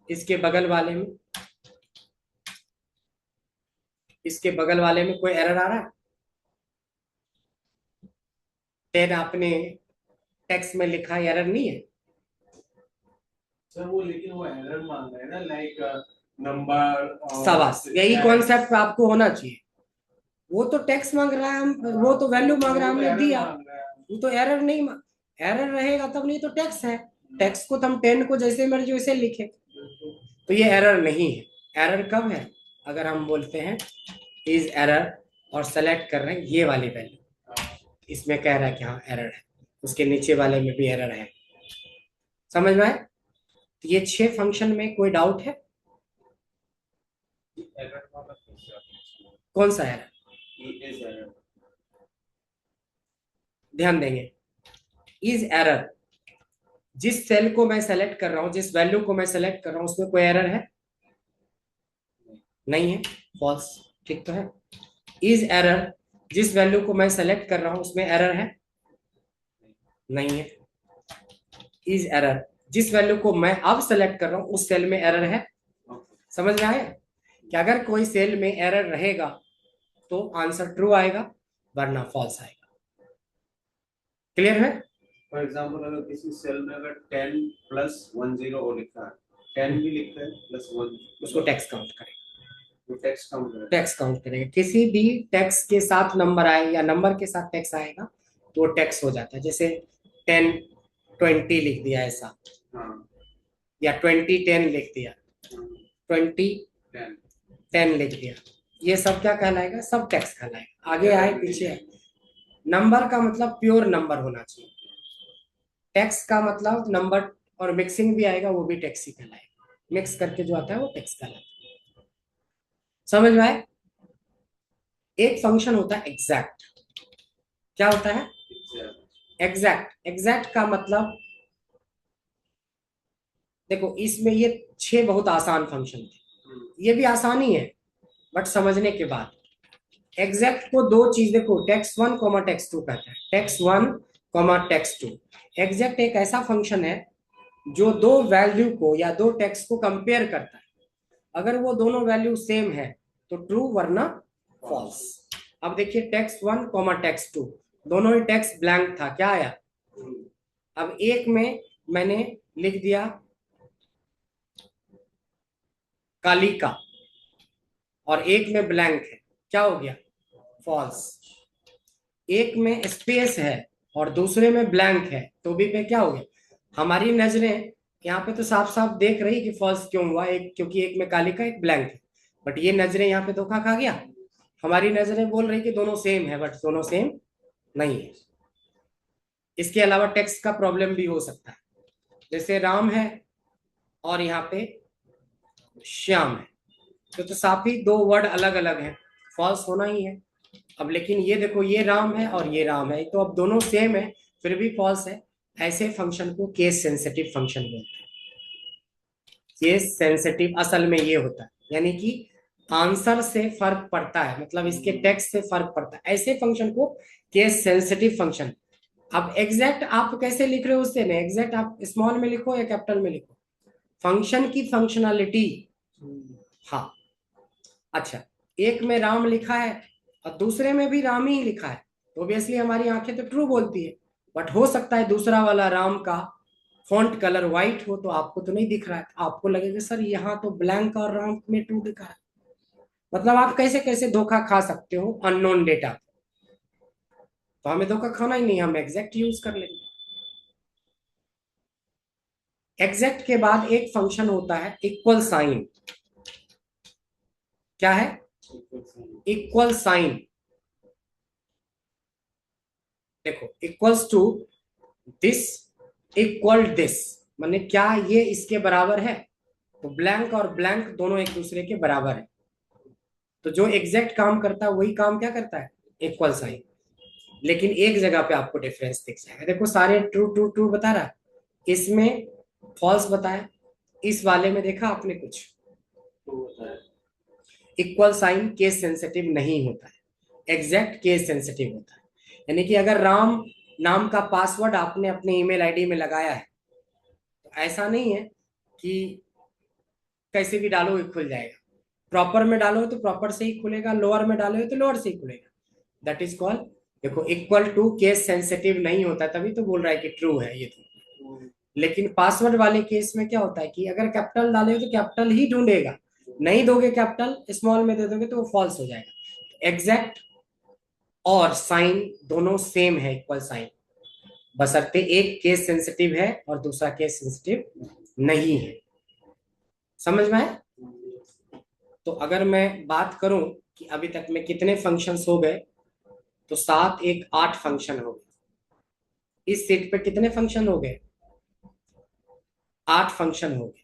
इसके बगल वाले में, इसके बगल वाले में कोई एरर आ रहा है? 10 आपने टेक्स्ट में लिखा, एरर नहीं है। सर वो लेकिन वो एरर मांग रहा है ना, लाइक नंबर। शाबाश, यही कॉन्सेप्ट आपको होना चाहिए। वो तो टेक्स्ट मांग रहा है, हम वो तो वैल्यू मांग रहा है, हमने दिया, वो तो एरर नहीं। एरर रहेगा तब नहीं, तो टेक्स्ट है। टेक्स्ट को तो हम 10 को जैसे मर्जी वैसे लिखे, तो ये एरर नहीं है। एरर कब है? अगर हम बोलते हैं इज एरर और सेलेक्ट कर रहे हैं ये वाली वैल्यू, इसमें कह रहा है कि हाँ एरर है, उसके नीचे वाले में भी एरर है। समझ में आए? तो ये 6 फंक्शन में कोई डाउट है? कौन सा एरर? ध्यान देंगे, इज एरर, जिस सेल को मैं सेलेक्ट कर रहा हूं, जिस वैल्यू को मैं सेलेक्ट कर रहा हूं, उसमें कोई एरर है? नहीं है, फॉल्स। ठीक तो है। इज एरर, जिस वैल्यू को मैं सेलेक्ट कर रहा हूं उसमें एरर है? नहीं है। इज एरर, जिस वैल्यू को मैं अब सेलेक्ट कर रहा हूं उस सेल में एरर है? समझ में आया कि अगर कोई सेल में एरर रहेगा तो आंसर ट्रू आएगा, वरना फॉल्स आएगा। क्लियर है? फॉर एग्जाम्पल अगर किसी सेल में अगर 10 प्लस 10 और लिखा है, 10 भी लिखा है प्लस 1, उसको टेक्स्ट काउंट करेगा, वो टेक्स्ट काउंट करेगा। टेक्स्ट काउंट करेगा। किसी भी टेक्स्ट के साथ नंबर आए या नंबर के साथ टेक्स्ट आएगा तो वो टेक्स्ट हो जाता है। जैसे 10 20 लिख दिया ऐसा, हाँ, या 20 10 लिख दिया, 20 10 लिख दिया, ये सब क्या कहलाएगा? सब टेक्स्ट कहलाएगा। आगे आए पीछे आए, नंबर का मतलब प्योर नंबर होना चाहिए, टेक्स्ट का मतलब नंबर और मिक्सिंग भी आएगा, वो भी टेक्स्ट ही कहलाएगा। मिक्स करके जो आता है वो टेक्स्ट कहलाता है। समझ में आए? एक फंक्शन होता है एग्जैक्ट। क्या होता है? एग्जैक्ट। एग्जैक्ट का मतलब देखो इसमें ये 6 बहुत आसान फंक्शन थे, ये भी आसान ही है बट समझने के बाद। एग्जैक्ट को दो चीज देखो, टेक्स्ट 1 कॉमा टेक्स्ट 2 कहता है, टेक्स्ट 1 कॉमा टेक्स्ट 2। एग्जैक्ट एक ऐसा फंक्शन है जो दो वैल्यू को या दो टेक्स्ट को कंपेयर करता है। अगर वो दोनों वैल्यू सेम है तो ट्रू, वरना फॉल्स। अब देखिए टेक्स्ट 1 कॉमा टेक्स्ट 2, दोनों ही टेक्स्ट ब्लैंक था, क्या आया? अब एक में मैंने लिख दिया कालिका और एक में ब्लैंक है, क्या हो गया? फॉल्स। एक में स्पेस है और दूसरे में ब्लैंक है तो भी पे क्या हो गया? हमारी नजरें यहाँ पे तो साफ साफ देख रही कि फॉल्स क्यों हुआ, एक क्योंकि एक में कालिका एक ब्लैंक है, बट ये नजरें यहाँ पे धोखा खा गया। हमारी नजरें बोल रही कि दोनों सेम है, बट दोनों सेम नहीं है। इसके अलावा टेक्स्ट का प्रॉब्लम भी हो सकता है, जैसे राम है और यहाँ पे श्याम है, तो साफ ही दो वर्ड अलग अलग हैं, फॉल्स होना ही है। अब लेकिन ये देखो, ये राम है और ये राम है, तो अब दोनों सेम है फिर भी फॉल्स है। ऐसे फंक्शन को केस सेंसिटिव फंक्शन बोलते हैं। केस सेंसिटिव असल में ये होता है, यानी कि आंसर से फर्क पड़ता है, मतलब इसके टेक्स्ट से फर्क पड़ता है, ऐसे फंक्शन को केस सेंसिटिव फंक्शन। अब एग्जैक्ट आप कैसे लिख रहे हो उससे नहीं, एग्जैक्ट आप स्मॉल में लिखो या कैपिटल में लिखो, फंक्शन की फंक्शनलिटी। हाँ, अच्छा, एक में राम लिखा है और दूसरे में भी राम ही लिखा है तो ऑब्वियसली हमारी आंखें तो ट्रू बोलती है, बट हो सकता है दूसरा वाला राम का फॉन्ट कलर व्हाइट हो तो आपको तो नहीं दिख रहा है, आपको लगेगा सर यहाँ तो ब्लैंक और राम में ट्रू दिखा है। मतलब आप कैसे कैसे धोखा खा सकते हो अननोन डेटा। तो हमें धोखा खाना ही नहीं, हम एग्जैक्ट यूज कर लेंगे। एग्जैक्ट के बाद एक फंक्शन होता है इक्वल साइन। क्या है? Equal sign. देखो, equals to this equal this, माने क्या ये इसके बराबर है? तो ब्लैंक और ब्लैंक दोनों एक दूसरे के बराबर है, तो जो एग्जैक्ट काम करता है वही काम क्या करता है? Equal sign. लेकिन एक जगह पे आपको डिफरेंस दिख जाएगा, देखो सारे ट्रू ट्रू ट्रू बता रहा है, इसमें फॉल्स बताया, इस वाले में देखा आपने कुछ? इक्वल साइन केस सेंसिटिव नहीं होता है, एग्जैक्ट केस सेंसिटिव होता है। यानी कि अगर राम नाम का पासवर्ड आपने अपने ईमेल आईडी में लगाया है तो ऐसा नहीं है कि कैसे भी डालो ये खुल जाएगा, प्रॉपर में डालो तो प्रॉपर से ही खुलेगा, लोअर में डालो तो लोअर से ही खुलेगा। दैट इज कॉल्ड, देखो इक्वल टू केस सेंसिटिव नहीं होता, तभी तो बोल रहा है कि ट्रू है ये तो। लेकिन पासवर्ड वाले केस में क्या होता है कि अगर कैपिटल डाले तो कैपिटल ही ढूंढेगा, नहीं दोगे कैपिटल स्मॉल में दे दोगे तो वो फॉल्स हो जाएगा। एग्जैक्ट और साइन दोनों सेम है, इक्वल साइन, बशर्ते एक केस सेंसिटिव है और दूसरा केस सेंसिटिव नहीं है। समझ में आया? तो अगर मैं बात करूं कि अभी तक में कितने फंक्शंस हो गए, तो 7 1 8 फंक्शन हो गए। इस सेट पे कितने फंक्शन हो गए? 8 फंक्शन हो गए।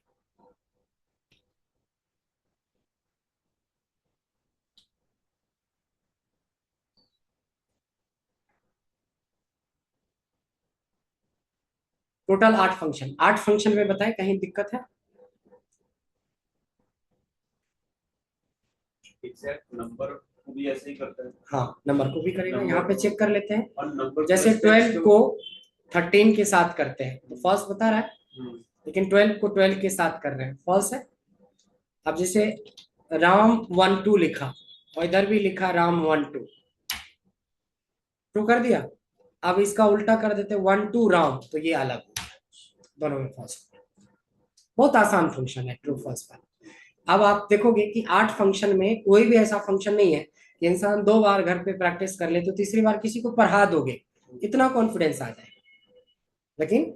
टोटल 8 फंक्शन, 8 फंक्शन में बताए कहीं दिक्कत है? एग्जैक्ट नंबर को भी ऐसे ही करता है। हाँ, नंबर को भी करेगा, यहाँ पे चेक कर लेते हैं। और नंबर जैसे 12 को 13 के साथ करते हैं तो फॉल्स बता रहा है, लेकिन 12 को 12 के साथ कर रहे हैं, फॉल्स है। अब जैसे राम 1 2 लिखा और इधर भी लिखा राम 1 2, ट्रू कर दिया। अब इसका उल्टा कर देते 1 2 राम, तो ये अलग, दोनों में फॉल्स। बहुत आसान फंक्शन है ट्रू फॉल्स वाला। अब आप देखोगे कि 8 फंक्शन में कोई भी ऐसा फंक्शन नहीं है कि इंसान 2 बार घर पे प्रैक्टिस कर ले तो तीसरी बार किसी को पढ़ा दोगे, इतना कॉन्फिडेंस आ जाए, लेकिन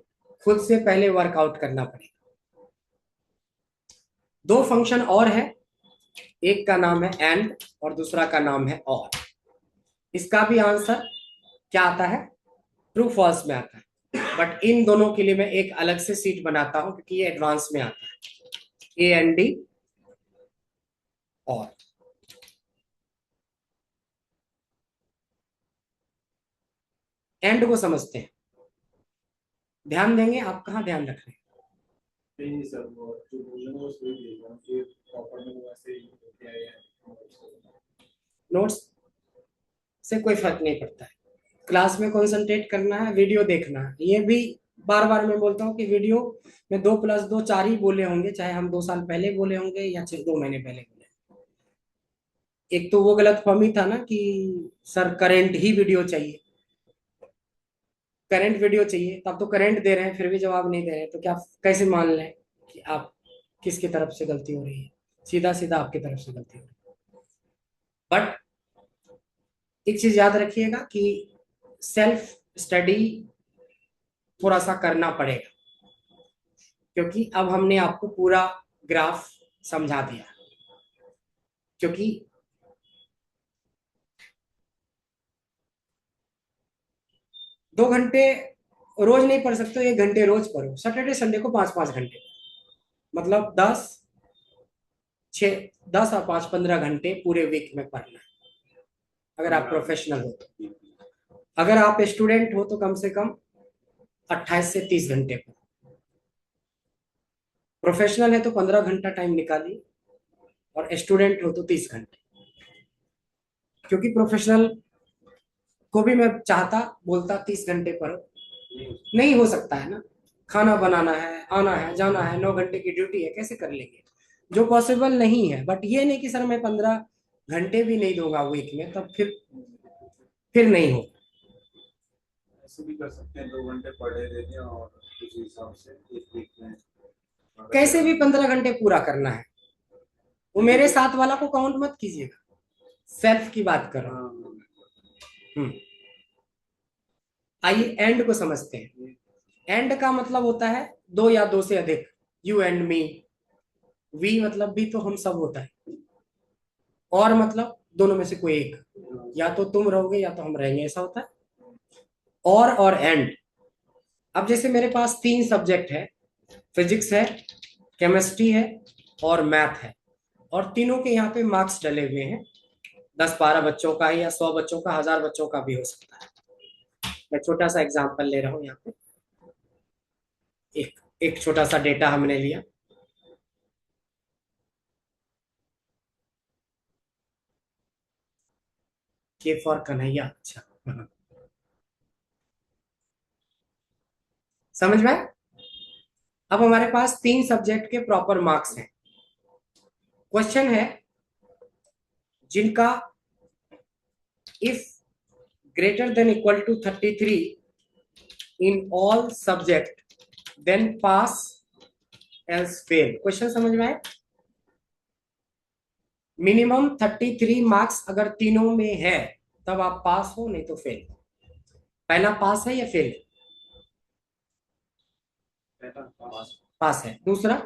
खुद से पहले वर्कआउट करना पड़ेगा। 2 फंक्शन और है, एक का नाम है एंड और दूसरा का नाम है और। इसका भी आंसर क्या आता है? ट्रू फॉल्स में आता है, बट इन दोनों के लिए मैं एक अलग से सीट बनाता हूं क्योंकि ये एडवांस में आता है। ए एंड डी और। एंड को समझते हैं, ध्यान देंगे, आप कहाँ ध्यान रख रहे हैं? नहीं सर, वो जो बोल रहे हैं वो सही बोल रहे हैं कि प्रॉपर में वो ऐसे ही होके आए हैं। नोट्स से कोई फर्क नहीं पड़ता है, क्लास में कंसंट्रेट करना है, वीडियो देखना है। ये भी बार बार मैं बोलता हूँ कि वीडियो में 2+2 4 ही बोले होंगे, चाहे हम 2 साल पहले बोले होंगे या 2 महीने पहले बोले। एक तो वो गलतफहमी था ना कि सर करंट ही वीडियो चाहिए, करंट वीडियो चाहिए, तब तो करंट दे रहे हैं फिर भी जवाब नहीं दे रहे हैं, तो क्या कैसे मान लें कि आप किसकी तरफ से गलती हो रही है? सीधा सीधा आपकी तरफ से गलती हो रही है। बट एक चीज याद रखिएगा कि सेल्फ स्टडी थोड़ा सा करना पड़ेगा, क्योंकि अब हमने आपको पूरा ग्राफ समझा दिया। क्योंकि 2 घंटे रोज नहीं पढ़ सकते, 1 घंटे रोज पढ़ो, सैटरडे संडे को 5-5 घंटे, मतलब 10 और 5 15 घंटे पूरे वीक में पढ़ना है, अगर आप प्रोफेशनल हो तो। अगर आप स्टूडेंट हो तो कम से कम 28 से 30 घंटे पढ़ो। प्रोफेशनल है तो 15 घंटा टाइम निकालिए, और स्टूडेंट हो तो 30 घंटे। क्योंकि प्रोफेशनल को भी मैं चाहता बोलता 30 घंटे पढ़ो, नहीं हो सकता है ना, खाना बनाना है, आना है, जाना है, 9 घंटे की ड्यूटी है, कैसे कर लेंगे? जो पॉसिबल नहीं है। बट ये नहीं कि सर मैं 15 घंटे भी नहीं दूंगा वीक में, तब फिर नहीं हो। ऐसे भी कर सकते हैं, 2 घंटे पढ़े रहते हैं और उस हिसाब से एक वीक में कैसे भी 15 घंटे पूरा करना है, वो मेरे साथ वाला को काउंट मत कीजिएगा, सेल्फ की बात कर रहा हूं। आइए एंड को समझते हैं। एंड का मतलब होता है 2 या 2 से अधिक, यू एंड मी। वी मतलब भी तो हम सब होता है, और मतलब दोनों में से कोई एक, या तो तुम रहोगे या तो हम रहेंगे, ऐसा होता है। और एंड। अब जैसे मेरे पास 3 सब्जेक्ट है, फिजिक्स है, केमिस्ट्री है और मैथ है, और तीनों के यहाँ पे मार्क्स डले हुए हैं, 10-12 बच्चों का या 100 बच्चों का, 1000 बच्चों का भी हो सकता है। मैं छोटा सा एग्जांपल ले रहा हूं यहाँ पे, एक छोटा सा डेटा हमने लिया। के फॉर कन्हैया, अच्छा समझ में? अब हमारे पास 3 सब्जेक्ट के प्रॉपर मार्क्स हैं। क्वेश्चन है जिनका if greater than equal to 33 in all subject then pass else fail. Question समझ में आए? मिनिमम 33 मार्क्स अगर तीनों में है तब आप पास हो, नहीं तो फेल। पहला पास है या फेल? पास है। दूसरा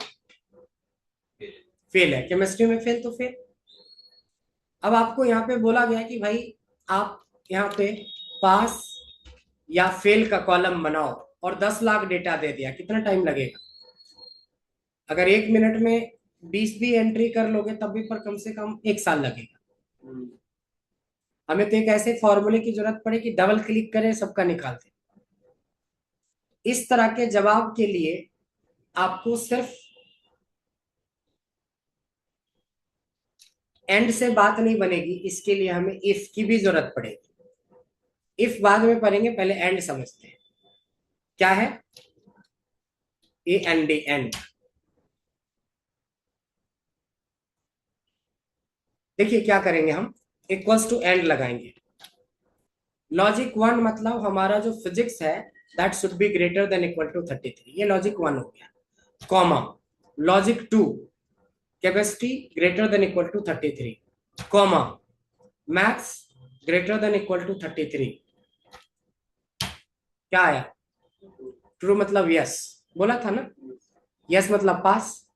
फेल है। केमिस्ट्री में फेल तो फेल। अब आपको यहाँ पे बोला गया कि भाई आप यहाँ पे पास या फेल का कॉलम बनाओ, और 10 लाख डेटा दे दिया, कितना टाइम लगेगा? अगर 1 मिनट में 20 भी एंट्री कर लोगे तब भी पर कम से कम 1 साल लगेगा। हमें तो एक ऐसे फॉर्मूले की जरूरत पड़े कि डबल क्लिक करें सबका निकाल दें। इस तरह के जवाब के लिए आपको सिर्फ एंड से बात नहीं बनेगी, इसके लिए हमें इफ की भी जरूरत पड़ेगी। इफ बाद में पढ़ेंगे, पहले एंड समझते हैं क्या है। A and D, and. देखिए क्या करेंगे हम, इक्वल्स टू एंड लगाएंगे। लॉजिक 1 मतलब हमारा जो फिजिक्स है that should be greater than equal to 33, ये लॉजिक 1 हो गया। Comma logic 2 chemistry greater than equal to 33, comma maths greater than equal to 33। क्या आया? ट्रू मतलब यस, बोला था ना। यस मतलब पास,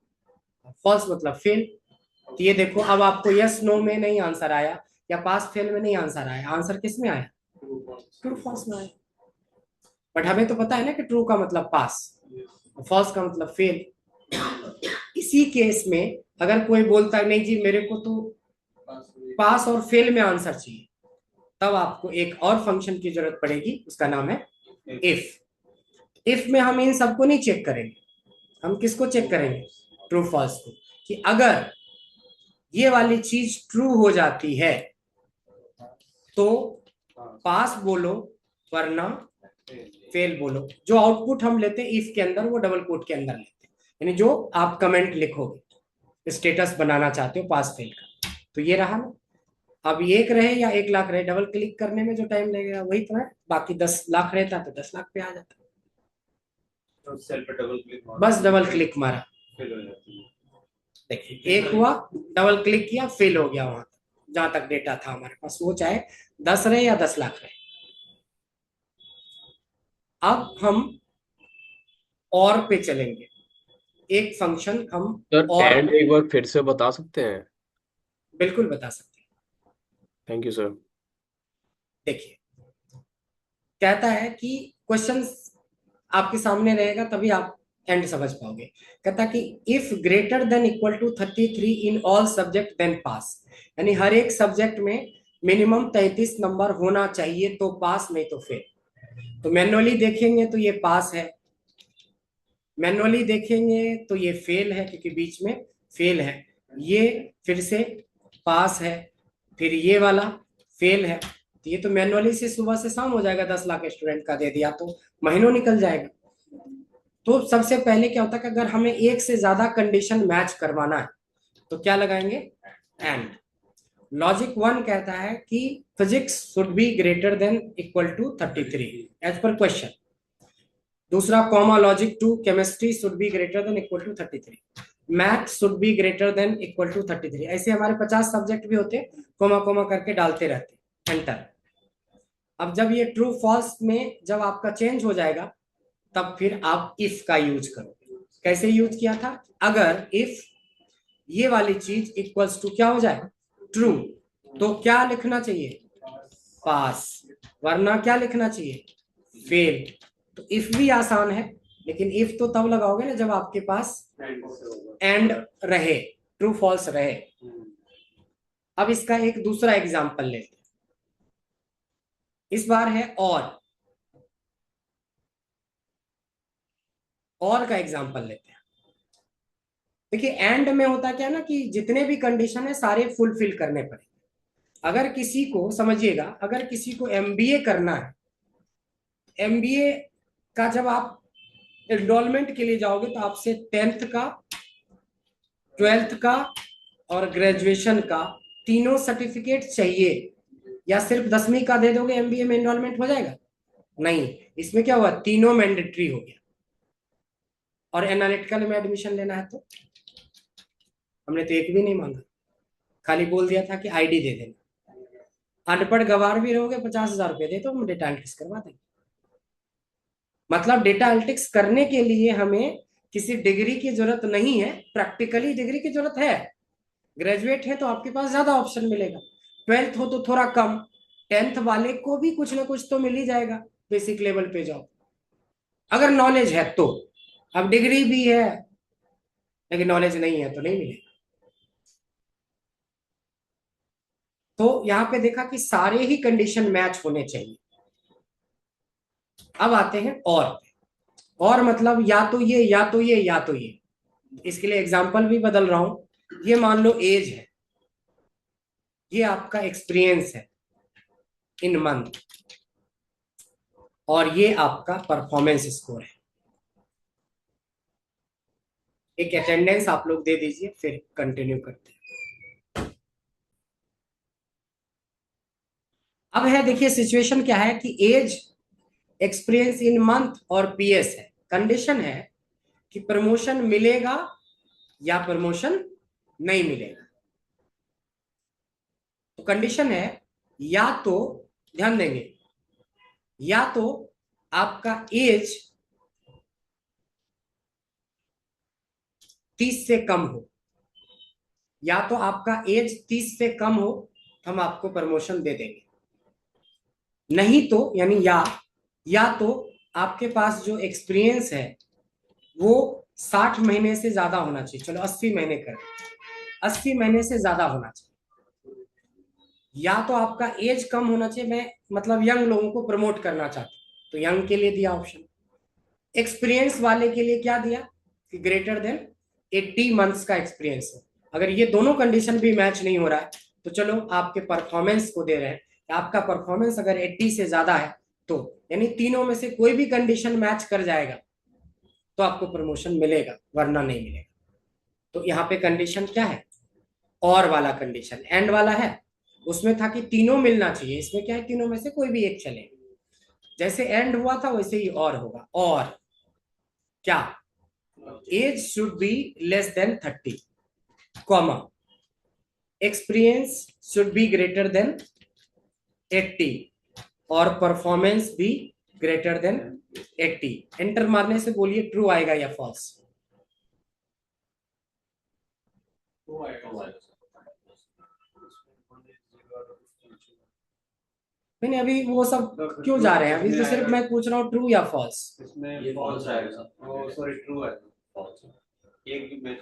फॉल्स मतलब फेल। तो ये देखो, अब आपको यस नो में नहीं आंसर आया, या पास फेल में नहीं आंसर आया, आंसर किस में आया? ट्रू फॉल्स में आया। बट हमें तो पता है ना कि ट्रू का मतलब पास, फॉल्स का मतलब फेल। इसी केस में अगर कोई बोलता है नहीं जी मेरे को तो पास और फेल में आंसर चाहिए, तब आपको एक और फंक्शन की जरूरत पड़ेगी, उसका नाम है इफ। इफ में हम इन सबको नहीं चेक करेंगे, हम किसको चेक करेंगे? ट्रू फॉल्स को, कि अगर ये वाली चीज ट्रू हो जाती है तो पास बोलो, वरना फेल बोलो। जो आउटपुट हम लेते हैं इफ के अंदर, वो डबल कोट के अंदर लेते हैं, यानी जो आप कमेंट लिखोगे, स्टेटस बनाना चाहते हो पास फेल का, तो ये रहा ना। अब 1 रहे या 1 लाख रहे, डबल क्लिक करने में जो टाइम लगेगा वही तो है। बाकी 10 लाख रहता तो 10 लाख पे आ जाता। तो सेल पे डबल क्लिक मारो, बस डबल क्लिक मारा, फेल हो जाती है। देखिए 1 हुआ, डबल क्लिक किया, फेल हो गया वहां जहां तक डेटा था हमारे पास, वो चाहे 10 रहे या 10 लाख रहे। अब हम और पे चलेंगे, एक फंक्शन हम सर और एंड एक बार फिर से बता सकते हैं? बिल्कुल बता सकते हैं। Thank you sir. देखिए कहता है कि क्वेश्चन आपके सामने रहेगा तभी आप एंड समझ पाओगे। कहता है कि if greater than equal to 33 in all subject then pass, यानी हर एक सब्जेक्ट में मिनिमम 33 नंबर होना चाहिए तो पास, नहीं तो फेल। तो मैनुअली देखेंगे तो ये पास है, मैनुअली देखेंगे तो ये फेल है क्योंकि बीच में फेल है, ये फिर से पास है, फिर ये वाला फेल है। तो ये तो मैनुअली से सुबह से शाम हो जाएगा, 10 लाख स्टूडेंट का दे दिया तो महीनों निकल जाएगा। तो सबसे पहले क्या होता है कि अगर हमें एक से ज्यादा कंडीशन मैच करवाना है तो क्या लगाएंगे? एंड। लॉजिक 1 कहता है कि physics should be greater than equal to 33 as per question. दूसरा comma logic 2, chemistry should be greater than equal to 33, math should be greater than equal to 33। ऐसे हमारे 50 सब्जेक्ट भी होते, कोमा कोमा करके डालते रहते, एंटर। अब जब ये ट्रू फॉल्स में जब आपका चेंज हो जाएगा तब फिर आप इफ का यूज करोगे। कैसे यूज किया था? अगर इफ ये वाली चीज इक्वल्स टू क्या हो जाए? ट्रू, तो क्या लिखना चाहिए? पास, वरना क्या लिखना चाहिए? फेल। तो इफ भी आसान है, लेकिन इफ तो तब लगाओगे ना जब आपके पास एंड रहे, ट्रू फॉल्स रहे। अब इसका एक दूसरा एग्जांपल लेते हैं, इस बार है और का एग्जांपल लेते हैं। देखिए एंड में होता क्या ना कि जितने भी कंडीशन है सारे फुलफिल करने पड़े। अगर किसी को, समझिएगा, अगर किसी को एमबीए करना है, एमबीए का जब आप एनरोलमेंट के लिए जाओगे तो आपसे 10th का, 12th का और ग्रेजुएशन का तीनों सर्टिफिकेट चाहिए, या सिर्फ 10वीं का दे दोगे एमबीए में एनरोलमेंट हो जाएगा? नहीं, इसमें क्या हुआ? तीनों मैंडेटरी हो गया। और एनालिटिकल में एडमिशन लेना है तो हमने तो एक भी नहीं मांगा, खाली बोल दिया था कि आईडी दे देना। अनपढ़ गवार भी रहोगे, 50,000 रुपये दे तो हम डेटा एनालिटिक्स करवा देंगे। मतलब डेटा एनालिटिक्स करने के लिए हमें किसी डिग्री की जरूरत नहीं है, प्रैक्टिकली डिग्री की जरूरत है। ग्रेजुएट है तो आपके पास ज्यादा ऑप्शन मिलेगा, 12th हो तो थोड़ा कम, 10th वाले को भी कुछ ना कुछ तो मिल ही जाएगा बेसिक लेवल पे जॉब, अगर नॉलेज है तो। अब डिग्री भी है लेकिन नॉलेज नहीं है तो नहीं मिलेगा। तो यहां पे देखा कि सारे ही कंडीशन मैच होने चाहिए। अब आते हैं और मतलब या तो ये या तो ये या तो ये। इसके लिए एग्जांपल भी बदल रहा हूं। ये मान लो एज है, ये आपका एक्सपीरियंस है इन मंथ, और ये आपका परफॉर्मेंस स्कोर है। एक अटेंडेंस आप लोग दे दीजिए, फिर कंटिन्यू करते हैं। अब है, देखिए सिचुएशन क्या है कि एज, एक्सपीरियंस इन मंथ और पीएस है। कंडीशन है कि प्रमोशन मिलेगा या प्रमोशन नहीं मिलेगा। तो कंडीशन है या तो, ध्यान देंगे, या तो आपका एज 30 से कम हो, या तो आपका एज 30 से कम हो तो हम आपको प्रमोशन दे देंगे। नहीं तो, यानी या तो आपके पास जो एक्सपीरियंस है वो 60 महीने से ज्यादा होना चाहिए, चलो 80 महीने कर, 80 महीने से ज्यादा होना चाहिए, या तो आपका एज कम होना चाहिए। मैं मतलब यंग लोगों को प्रमोट करना चाहता हूं तो यंग के लिए दिया ऑप्शन, एक्सपीरियंस वाले के लिए क्या दिया? ग्रेटर देन 80 मंथ्स का एक्सपीरियंस हो। अगर ये दोनों कंडीशन भी मैच नहीं हो रहा है तो चलो आपके परफॉर्मेंस को दे रहे हैं, आपका परफॉर्मेंस अगर 80 से ज्यादा है तो यानी तीनों में से कोई भी कंडीशन मैच कर जाएगा तो आपको प्रमोशन मिलेगा, वरना नहीं मिलेगा। तो यहाँ पे कंडीशन क्या है, और वाला कंडीशन, एंड वाला है उसमें था कि तीनों मिलना चाहिए, इसमें क्या है तीनों में से कोई भी एक चलेगा। जैसे एंड हुआ था वैसे ही और होगा। और क्या, age should be less than 30, comma experience should be greater than 80 और परफॉर्मेंस भी ग्रेटर देन 80। एंटर मारने से बोलिए ट्रू आएगा या फॉल्स। नहीं अभी वो सब क्यों जा रहे हैं, अभी तो सिर्फ मैं पूछ रहा हूँ ट्रू या फॉल्स। इसमें ये false आएगा सर। ओ सॉरी ट्रू है। False। एक भी मैच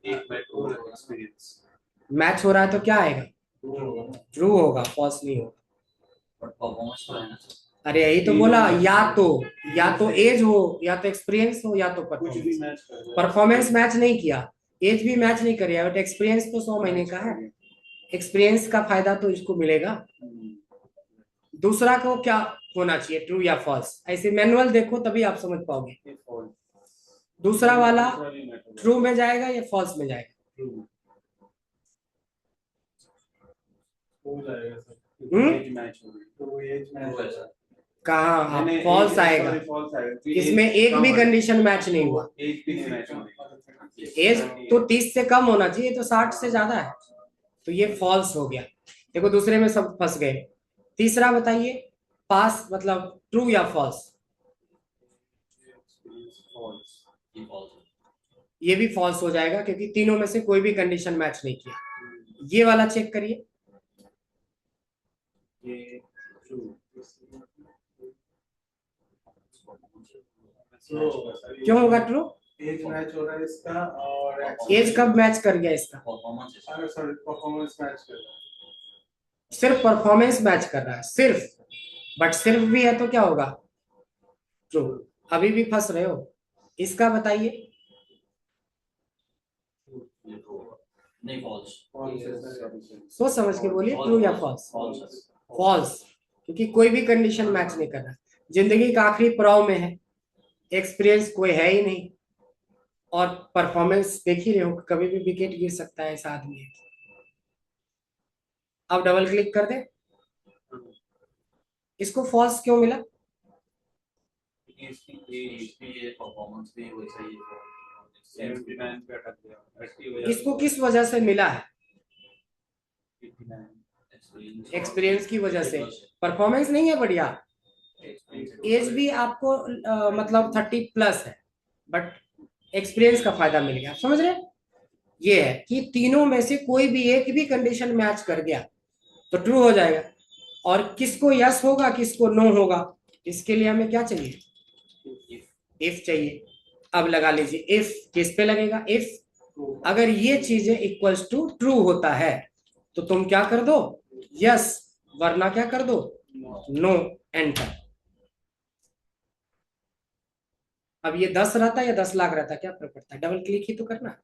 एक मैच और एक्सपीरियंस मैच हो रहा है तो क्या आएगा, ट्रू होगा, फॉल्स नहीं होगा। बट परफॉर्मेंस तो है ना सर। अरे यही तो बोला, या तो एज हो या तो एक्सपीरियंस हो या तो कुछ भी परफॉर्मेंस। मैच कर रहा है। परफॉर्मेंस मैच नहीं किया, एज भी मैच नहीं करिए, बट एक्सपीरियंस तो 100 महीने का है, एक्सपीरियंस का फायदा तो इसको मिलेगा। दूसरा को क्या होना चाहिए, ट्रू या फॉल्स, ऐसे मैनुअल देखो तभी आप समझ पाओगे। ये false। दूसरा वाला दूसरा भी मैच हो ट्रू में जाएगा या फॉल्स में जाएगा। True। हो जाएगा सर। एज मैच हो गई। तो एज True है मैच सर। कहाँ नहीं, फॉल्स एज- आएगा, sorry, false आएगा। इसमें एक भी कंडीशन मैच नहीं हुआ। एज भी नहीं मैच हो रही। एज तो 30 से कम होना चाहिए, तो 60 से ज्यादा है, तो ये फॉल्स हो गया। देखो दूसरे में सब फंस गए। तीसरा बताइए, पास मतलब ट्रू या फॉल्स। False। ये false है। ये भी फॉल्स हो जाएगा क्योंकि तीनों में से कोई भी कंडीशन मैच नहीं किया। ये वाला चेक करिए, ये true। क्यों होगा ट्रू, एज मैच हो रहा है इसका और एज कब मैच कर गया इसका, परफॉर्मेंस है सर। अरे सॉरी परफॉर्मेंस मैच कर रहा है। सिर्फ परफॉर्मेंस मैच कर रहा है सिर्फ, बट सिर्फ भी है तो क्या होगा, ट्रू। अभी भी फंस रहे हो, इसका बताइए। ये true होगा। नहीं false। False है sir। सोच समझ के बोलिए, ट्रू या फॉल्स। False है। फॉल्स, क्योंकि कोई भी कंडीशन मैच नहीं कर रहा, जिंदगी का आखिरी पड़ाव में है, एक्सपीरियंस कोई है ही नहीं, और परफॉर्मेंस देख ही रहे हो कभी भी विकेट गिर सकता है, ऐसा आदमी है। अब डबल क्लिक कर दे, इसको फॉल्स क्यों मिला, क्योंकि इसकी ये परफॉर्मेंस भी वैसा ही है। 79 पे अटक गया। 80 हो जाएगा। किसको किस वजह से मिला है, 89। एक्सपीरियंस की वजह से। परफॉर्मेंस नहीं है बढ़िया, एज भी आपको मतलब 30 प्लस है, बट एक्सपीरियंस का फायदा मिल गया। आप समझ रहे, ये है कि तीनों में से कोई भी एक भी कंडीशन मैच कर गया तो ट्रू हो जाएगा। और किसको यस होगा किसको नो होगा, इसके लिए हमें क्या चाहिए, इफ चाहिए। अब लगा लीजिए, इफ किस पे लगेगा, इफ अगर ये चीजें इक्वल्स टू ट्रू होता है तो तुम क्या कर दो, यस, वरना क्या कर दो, नो, एंटर। अब ये 10 रहता या 10 लाख रहता, क्या फर्क पड़ता है, डबल क्लिक ही तो करना।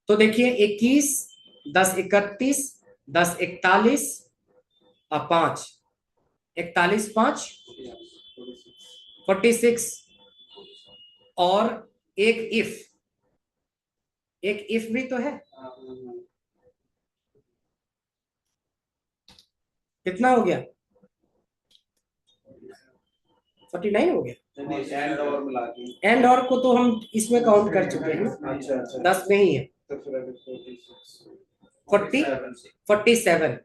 तो देखिए 21, 10 31, 10 41 और 5, 41 5 46, और एक इफ भी तो है, कितना हो गया, 49 हो गया। एंड और मिला के। एंड और को तो हम इसमें काउंट कर चुके हैं ना, अच्छा अच्छा। 10 में ही है। तो फिर अभी 47 47।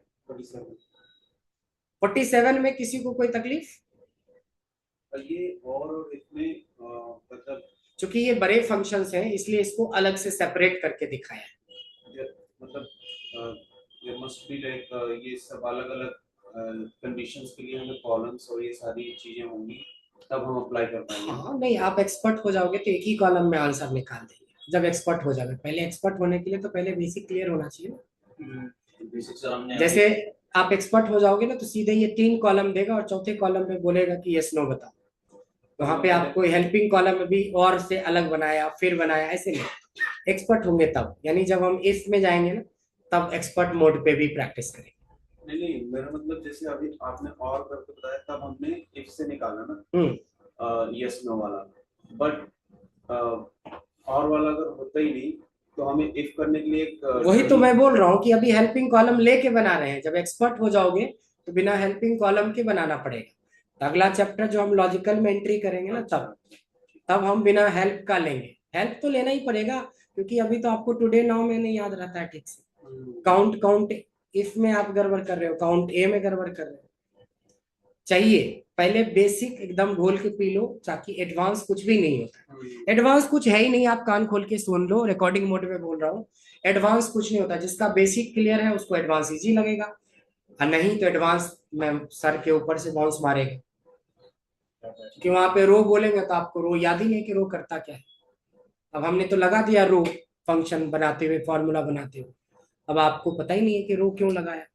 47 में किसी को कोई तकलीफ, ये और इसमें मतलब क्योंकि ये बड़े फंक्शंस हैं इसलिए इसको अलग से सेपरेट करके दिखाया है। मतलब ये मस्ट बी लाइक ये सब अलग अलग कंडीशंस के लिए हमें कॉलम्स और ये सारी चीजें होंगी तब हम अप्लाई कर पाएंगे। हाँ नहीं, आप एक्सपर्ट हो जाओगे तो एक ही कॉलम में आंसर निकाल देंगे जब एक्सपर्ट हो जाओगे। पहले एक्सपर्ट होने के लिए तो पहले बेसिक क्लियर होना चाहिए ना। बेसिक सर हमने जैसे आप एक्सपर्ट हो जाओगे ना तो सीधे ये 3 कॉलम देगा और चौथे कॉलम में बोलेगा कि यस नो बताओ, वहां पे आपको हेल्पिंग कॉलम में भी और से अलग बनाया फिर बनाया, ऐसे नहीं। एक्सपर्ट होंगे तब, यानी जब हम इफ में जाएंगे ना, तब एक्सपर्ट मोड पे भी प्रैक्टिस करेंगे। नहीं, मेरा मतलब जैसे अभी आपने और करके बताया तब हमने इफ से निकाला ना, यस नो वाला, बट और वाला अगर होता ही नहीं तो हमें इफ करने के लिए एक वही तो मैं बोल रहा हूँ कि अभी हेल्पिंग कॉलम लेके बना रहे हैं। जब एक्सपर्ट हो जाओगे तो बिना हेल्पिंग कॉलम के बनाना पड़ेगा। तो अगला चैप्टर जो हम लॉजिकल में एंट्री करेंगे ना, तब हम बिना हेल्प का लेंगे। हेल्प तो लेना ही पड़ेगा, क्योंकि अभी तो आपको टुडे नाउ में नहीं याद रहता है ठीक से। काउंट काउंट इफ में आप गड़बड़ कर रहे हो, काउंट ए में गड़बड़ कर रहे हो। चाहिए पहले बेसिक एकदम घोल के पी लो, ताकि एडवांस कुछ भी नहीं होता। एडवांस कुछ है ही नहीं, आप कान खोल के सुन लो, रिकॉर्डिंग मोड में बोल रहा हूँ। एडवांस कुछ नहीं होता, जिसका बेसिक क्लियर है उसको एडवांस इजी लगेगा, और नहीं तो एडवांस में सर के ऊपर से बाउंस मारेगा। क्योंकि वहां पे रो बोलेंगे तो आपको रो याद ही नहीं कि रो करता क्या है। अब हमने तो लगा दिया रो, फंक्शन बनाते हुए, फॉर्मूला बनाते हुए, अब आपको पता ही नहीं है कि रो क्यों लगाया।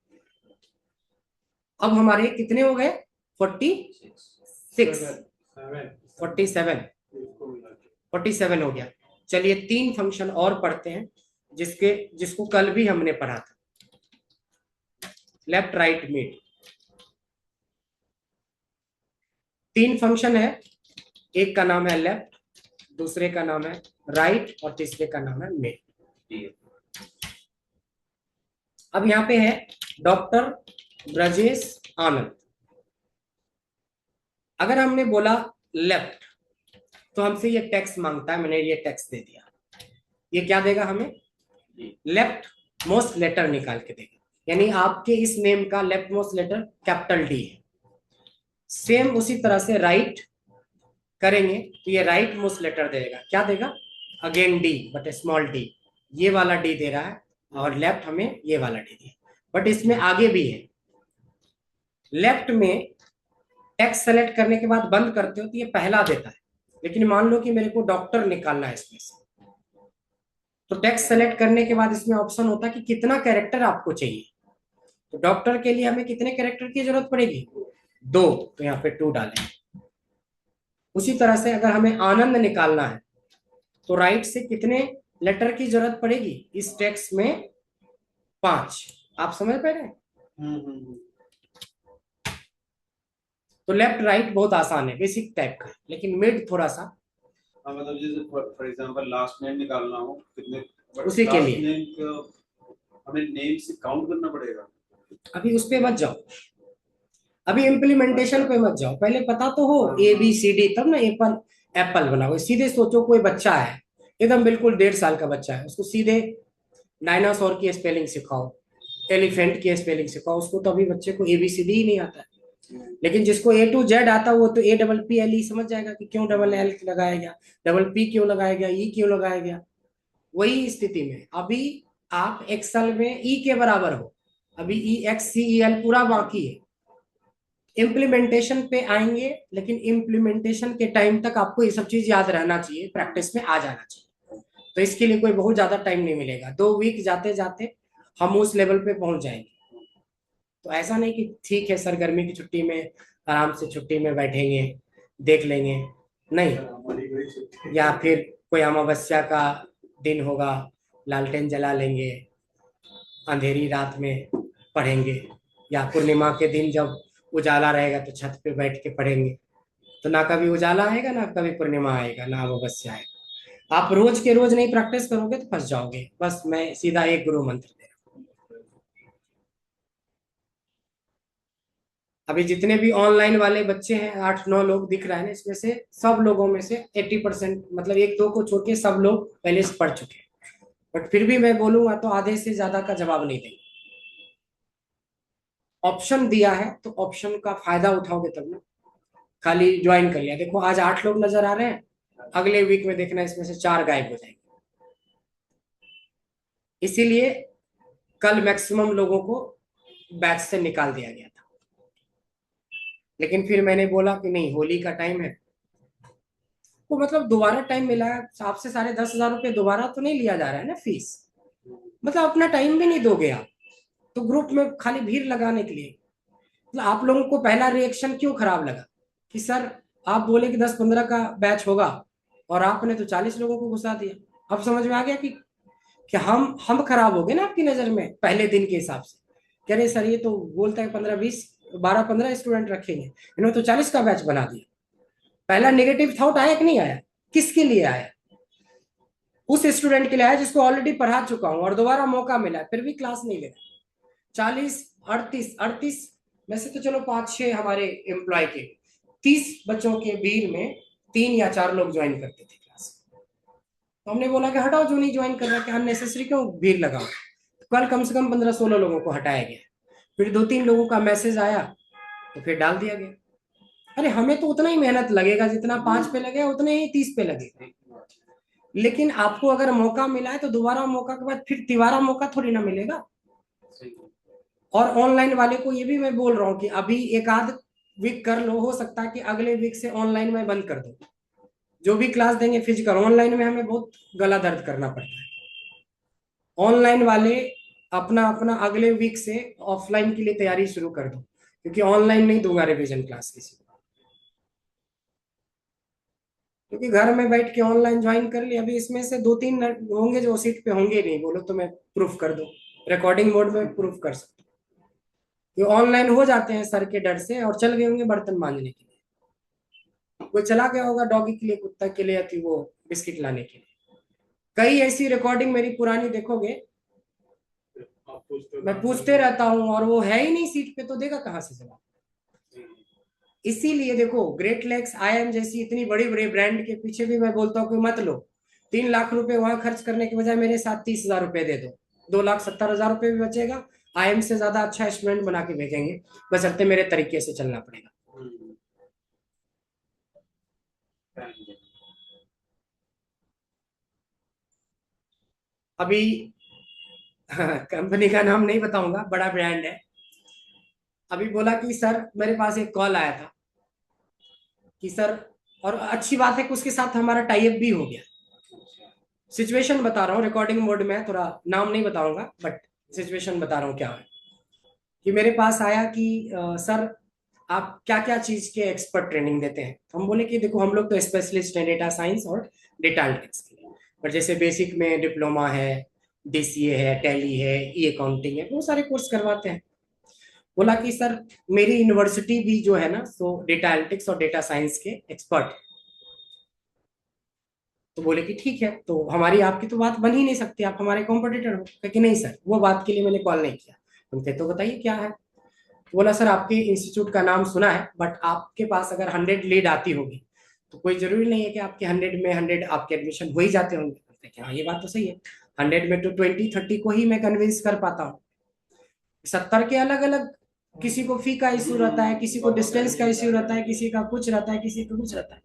अब हमारे कितने हो गए? 47 हो गया। चलिए 3 फंक्शन और पढ़ते हैं, जिसको कल भी हमने पढ़ा था। लेफ्ट राइट मिड 3 फंक्शन है। एक का नाम है लेफ्ट, दूसरे का नाम है राइट, और तीसरे का नाम है मिड। अब यहाँ पे है डॉक्टर ब्रजेश आनंद। अगर हमने बोला लेफ्ट तो हमसे ये टेक्स्ट मांगता है, मैंने ये टेक्स्ट दे दिया। ये क्या देगा हमें? लेफ्ट मोस्ट लेटर निकाल के देगा, यानी आपके इस नेम का left most letter capital D है। सेम उसी तरह से राइट करेंगे तो ये राइट मोस्ट लेटर देगा। क्या देगा? Again D, but small D. ये वाला डी दे रहा है, और लेफ्ट हमें ये वाला डी दिया। बट इसमें आगे भी है। लेफ्ट में टेक्स्ट सेलेक्ट करने के बाद बंद करते हो तो ये पहला देता है, लेकिन मान लो कि मेरे को डॉक्टर निकालना है इसमें से, तो टेक्स्ट सेलेक्ट करने के बाद इसमें ऑप्शन होता है कि कितना कैरेक्टर आपको चाहिए। तो डॉक्टर के लिए हमें कितने कैरेक्टर की जरूरत पड़ेगी? 2, तो यहाँ पे 2 डालें। उसी तरह से अगर हमें आनंद निकालना है तो राइट से कितने लेटर की जरूरत पड़ेगी इस टेक्स्ट में? 5। आप समझ पा रहे हैं? तो लेफ्ट राइट बहुत आसान है, बेसिक टाइप का, लेकिन मिड थोड़ा सा। मतलब जैसे फॉर एग्जांपल लास्ट नेम निकालना हो कितने, उसी के लिए हमें नेम से काउंट करना पड़ेगा। अभी उस पे मत जाओ, अभी इम्प्लीमेंटेशन पे मत जाओ, पहले पता तो हो ABCD, तब ना एप्पल एप्पल बनाओ। सीधे सोचो कोई बच्चा है एकदम बिल्कुल 1.5 साल का बच्चा है, उसको सीधे डायनासोर की स्पेलिंग सिखाओ, एलिफेंट की स्पेलिंग सिखाओ, उसको तो अभी बच्चे को ABCD ही नहीं आता है। लेकिन जिसको A to Z आता है वो तो APPLE समझ जाएगा कि क्यों डबल L लगाया गया, डबल P क्यों लगाया गया, E क्यों लगाया गया। वही स्थिति में अभी आप एक्सेल में E के बराबर हो, अभी EXCEL पूरा बाकी है। इम्प्लीमेंटेशन पे आएंगे, लेकिन इम्प्लीमेंटेशन के टाइम तक आपको ये सब चीज याद रहना चाहिए, प्रैक्टिस में आ जाना चाहिए। तो इसके लिए कोई बहुत ज्यादा टाइम नहीं मिलेगा, 2 वीक जाते जाते हम उस लेवल पे पहुंच जाएंगे। तो ऐसा नहीं कि ठीक है सर गर्मी की छुट्टी में आराम से छुट्टी में बैठेंगे देख लेंगे, नहीं। या फिर कोई अमावस्या का दिन होगा, लालटेन जला लेंगे, अंधेरी रात में पढ़ेंगे, या पूर्णिमा के दिन जब उजाला रहेगा तो छत पे बैठ के पढ़ेंगे। तो ना कभी उजाला आएगा, ना कभी पूर्णिमा आएगा, ना अमावस्या आएगा। आप रोज के रोज नहीं प्रैक्टिस करोगे तो फंस जाओगे। बस मैं सीधा एक गुरु मंत्र दे रहा हूँ। अभी जितने भी ऑनलाइन वाले बच्चे हैं 8-9 लोग दिख रहे हैं, इसमें से सब लोगों में से 80%, मतलब 1-2 को छोड़ के सब लोग पहले से पढ़ चुके हैं। बट फिर भी मैं बोलूंगा तो आधे से ज्यादा का जवाब नहीं देंगे। ऑप्शन दिया है तो ऑप्शन का फायदा उठाओगे तब ना। खाली ज्वाइन कर लिया, देखो आज 8 लोग नजर आ रहे हैं, अगले वीक में देखना इसमें से 4 गायब हो जाएंगे। इसीलिए कल मैक्सिमम लोगों को बैच से निकाल दिया गया था। लेकिन फिर मैंने बोला कि नहीं, होली का टाइम है, तो मतलब दोबारा टाइम मिला है आपसे, 10,500 रुपये दोबारा तो नहीं लिया जा रहा है ना फीस, मतलब अपना टाइम भी नहीं दोगे आप, तो ग्रुप में खाली भीड़ लगाने के लिए। मतलब आप लोगों को पहला रिएक्शन क्यों खराब लगा कि सर आप बोले कि 10-15 का बैच होगा और आपने तो 40 लोगों को घुसा दिया। अब समझ में आ गया कि हम खराब हो गए ना आपकी नजर में पहले दिन के हिसाब से। कह रहे सर ये तो बोलता है 15-20 12-15 स्टूडेंट रखेंगे, इन्होंने तो 40 का बैच बना दिया। पहला नेगेटिव थॉट आया कि नहीं आया? किसके लिए आया? उस स्टूडेंट के लिए आया जिसको ऑलरेडी पढ़ा चुका हूं और दोबारा मौका मिला फिर भी क्लास नहीं ले रहा। 40 38 में से तो चलो 5-6 हमारे एम्प्लॉय के 30 बच्चों के भीड़ में 3 या 4 लोग ज्वाइन करते थे क्लास। तो हमने बोला कि हटाओ जो नहीं ज्वाइन कर रहा, कि अननेसेसरी क्यों भीड़ लगाओ। तो कल कम से कम 15-16 लोगों को हटाया गया। फिर 2-3 लोगों का मैसेज आया तो फिर डाल दिया गया। अरे हमें तो उतना ही मेहनत लगेगा जितना 5 पे लगे उतने ही 30 पे लगेगा। लेकिन आपको अगर मौका मिला है तो दोबारा मौका के बाद फिर तिबारा मौका थोड़ी ना मिलेगा। और ऑनलाइन वाले को ये भी मैं बोल रहा हूँ कि अभी एक आध वीक कर लो, हो सकता है कि अगले वीक से ऑनलाइन में बंद कर दो। जो भी क्लास देंगे फिजिकल, ऑनलाइन में हमें बहुत गला दर्द करना पड़ता है। ऑनलाइन वाले अपना अपना अगले वीक से ऑफलाइन के लिए तैयारी शुरू कर दो, क्योंकि ऑनलाइन नहीं दूंगा रिवीजन क्लास किसी को। क्योंकि घर में बैठ के ऑनलाइन ज्वाइन कर लिया, अभी इसमें से 2-3 होंगे जो सीट पे होंगे नहीं, बोलो तो मैं प्रूफ कर दो, रिकॉर्डिंग मोड में प्रूफ कर सकता हूँ। ये ऑनलाइन हो जाते हैं सर के डर से और चल गए होंगे बर्तन मांजने के लिए। कोई चला गया होगा डॉगी के लिए, कुत्ता के लिए, थी वो बिस्किट लाने के लिए। कई ऐसी रिकॉर्डिंग मेरी पुरानी देखोगे, मैं पूछते रहता हूँ और वो है ही नहीं सीट पे, तो देगा कहाँ से जवाब। इसीलिए देखो ग्रेट लेक्स IIM जैसी इतनी बड़ी बड़ी ब्रांड के पीछे भी मैं बोलता हूँ कि मत लो। 3 लाख रुपए वहां खर्च करने के बजाय मेरे साथ 30,000 रुपए दे दो, 2,70,000 रुपए भी बचेगा। IIM से ज्यादा अच्छा स्टूडेंट बना के भेजेंगे, बशर्ते मेरे तरीके से चलना पड़ेगा। अभी कंपनी का नाम नहीं बताऊंगा, बड़ा ब्रांड है। अभी बोला कि सर, मेरे पास एक कॉल आया था कि सर, और अच्छी बात है कि उसके साथ हमारा टाई अप भी हो गया। सिचुएशन बता रहा हूँ, रिकॉर्डिंग मोड में, थोड़ा नाम नहीं बताऊंगा बट सिचुएशन बता रहा हूँ क्या है। कि मेरे पास आया कि सर आप क्या क्या चीज के एक्सपर्ट ट्रेनिंग देते हैं। तो हम बोले कि देखो हम लोग तो स्पेशलिस्ट हैं डेटा साइंस और डेटा एनालिटिक्स के लिए, पर जैसे बेसिक में डिप्लोमा है, DCA है, टैली है, ई अकाउंटिंग है, वो सारे कोर्स करवाते हैं। बोला कि सर मेरी यूनिवर्सिटी भी जो है ना, सो डेटा एनालिटिक्स और डेटा साइंस के एक्सपर्ट। तो बोले कि ठीक है, तो हमारी आपकी तो बात बन ही नहीं सकती, आप हमारे कॉम्पिटिटर हो। कहा कि नहीं सर, वो बात के लिए मैंने कॉल नहीं किया। हम थे तो बताइए क्या है। तो बोला सर आपके इंस्टीट्यूट का नाम सुना है, बट आपके पास अगर 100 लीड आती होगी तो कोई जरूरी नहीं है कि आपके 100 में 100 आपके एडमिशन हो ही जाते होंगे। हाँ ये बात तो सही है, 100 में तो 20-30 को ही मैं कन्विंस कर पाता हूँ। 70 के अलग अलग, किसी को फी का इश्यू रहता है, किसी को डिस्टेंस का इश्यू रहता है, किसी का कुछ रहता है, किसी का कुछ रहता है।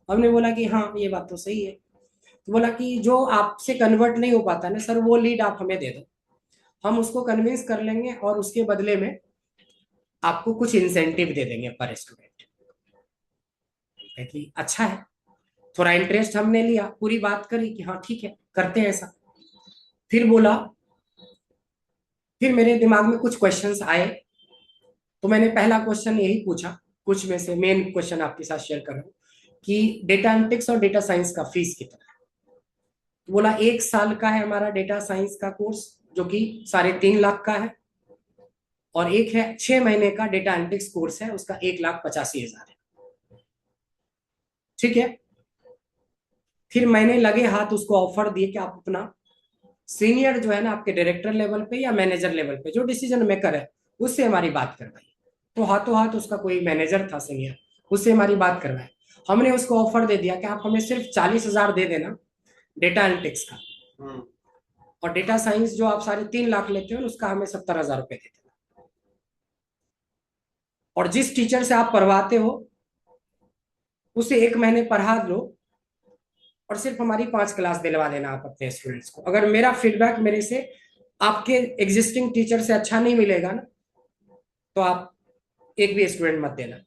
हमने बोला कि हाँ ये बात तो सही है। तो बोला कि जो आपसे कन्वर्ट नहीं हो पाता ना सर, वो लीड आप हमें दे दो, हम उसको कन्विंस कर लेंगे और उसके बदले में आपको कुछ इंसेंटिव दे देंगे पर स्टूडेंट। कि अच्छा है, थोड़ा इंटरेस्ट हमने लिया, पूरी बात करी कि हाँ ठीक है करते हैं ऐसा। फिर बोला, फिर मेरे दिमाग में कुछ क्वेश्चंस आए, तो मैंने पहला क्वेश्चन यही पूछा, कुछ में से मेन क्वेश्चन आपके साथ शेयर कर रहा हूँ कि डेटा एनालिटिक्स और डेटा साइंस का फीस कितना है। तो बोला 1 साल का है हमारा डेटा साइंस का कोर्स, जो कि 3.5 लाख का है, और एक है 6 महीने का डेटा एनालिटिक्स कोर्स है, उसका 1,85,000 है। ठीक है। फिर मैंने लगे हाथ उसको ऑफर दिए कि आप अपना सीनियर जो है ना, आपके डायरेक्टर लेवल पे या मैनेजर लेवल पे जो डिसीजन मेकर है, उससे हमारी बात करवाई। तो हाथों हाथ उसका कोई मैनेजर था सीनियर, उससे हमारी बात करवाई। हमने उसको ऑफर दे दिया कि आप हमें सिर्फ 40,000 दे देना डेटा एनालिटिक्स का, और डेटा साइंस जो आप 3.5 लाख लेते हो उसका हमें 70,000 रुपए दे देना। और जिस टीचर से आप पढ़वाते हो उसे 1 महीने पढ़ा लो और सिर्फ हमारी 5 क्लास दिलवा देना आप अपने स्टूडेंट्स को। अगर मेरा फीडबैक मेरे से आपके एग्जिस्टिंग टीचर से अच्छा नहीं मिलेगा ना, तो आप एक भी स्टूडेंट मत देना।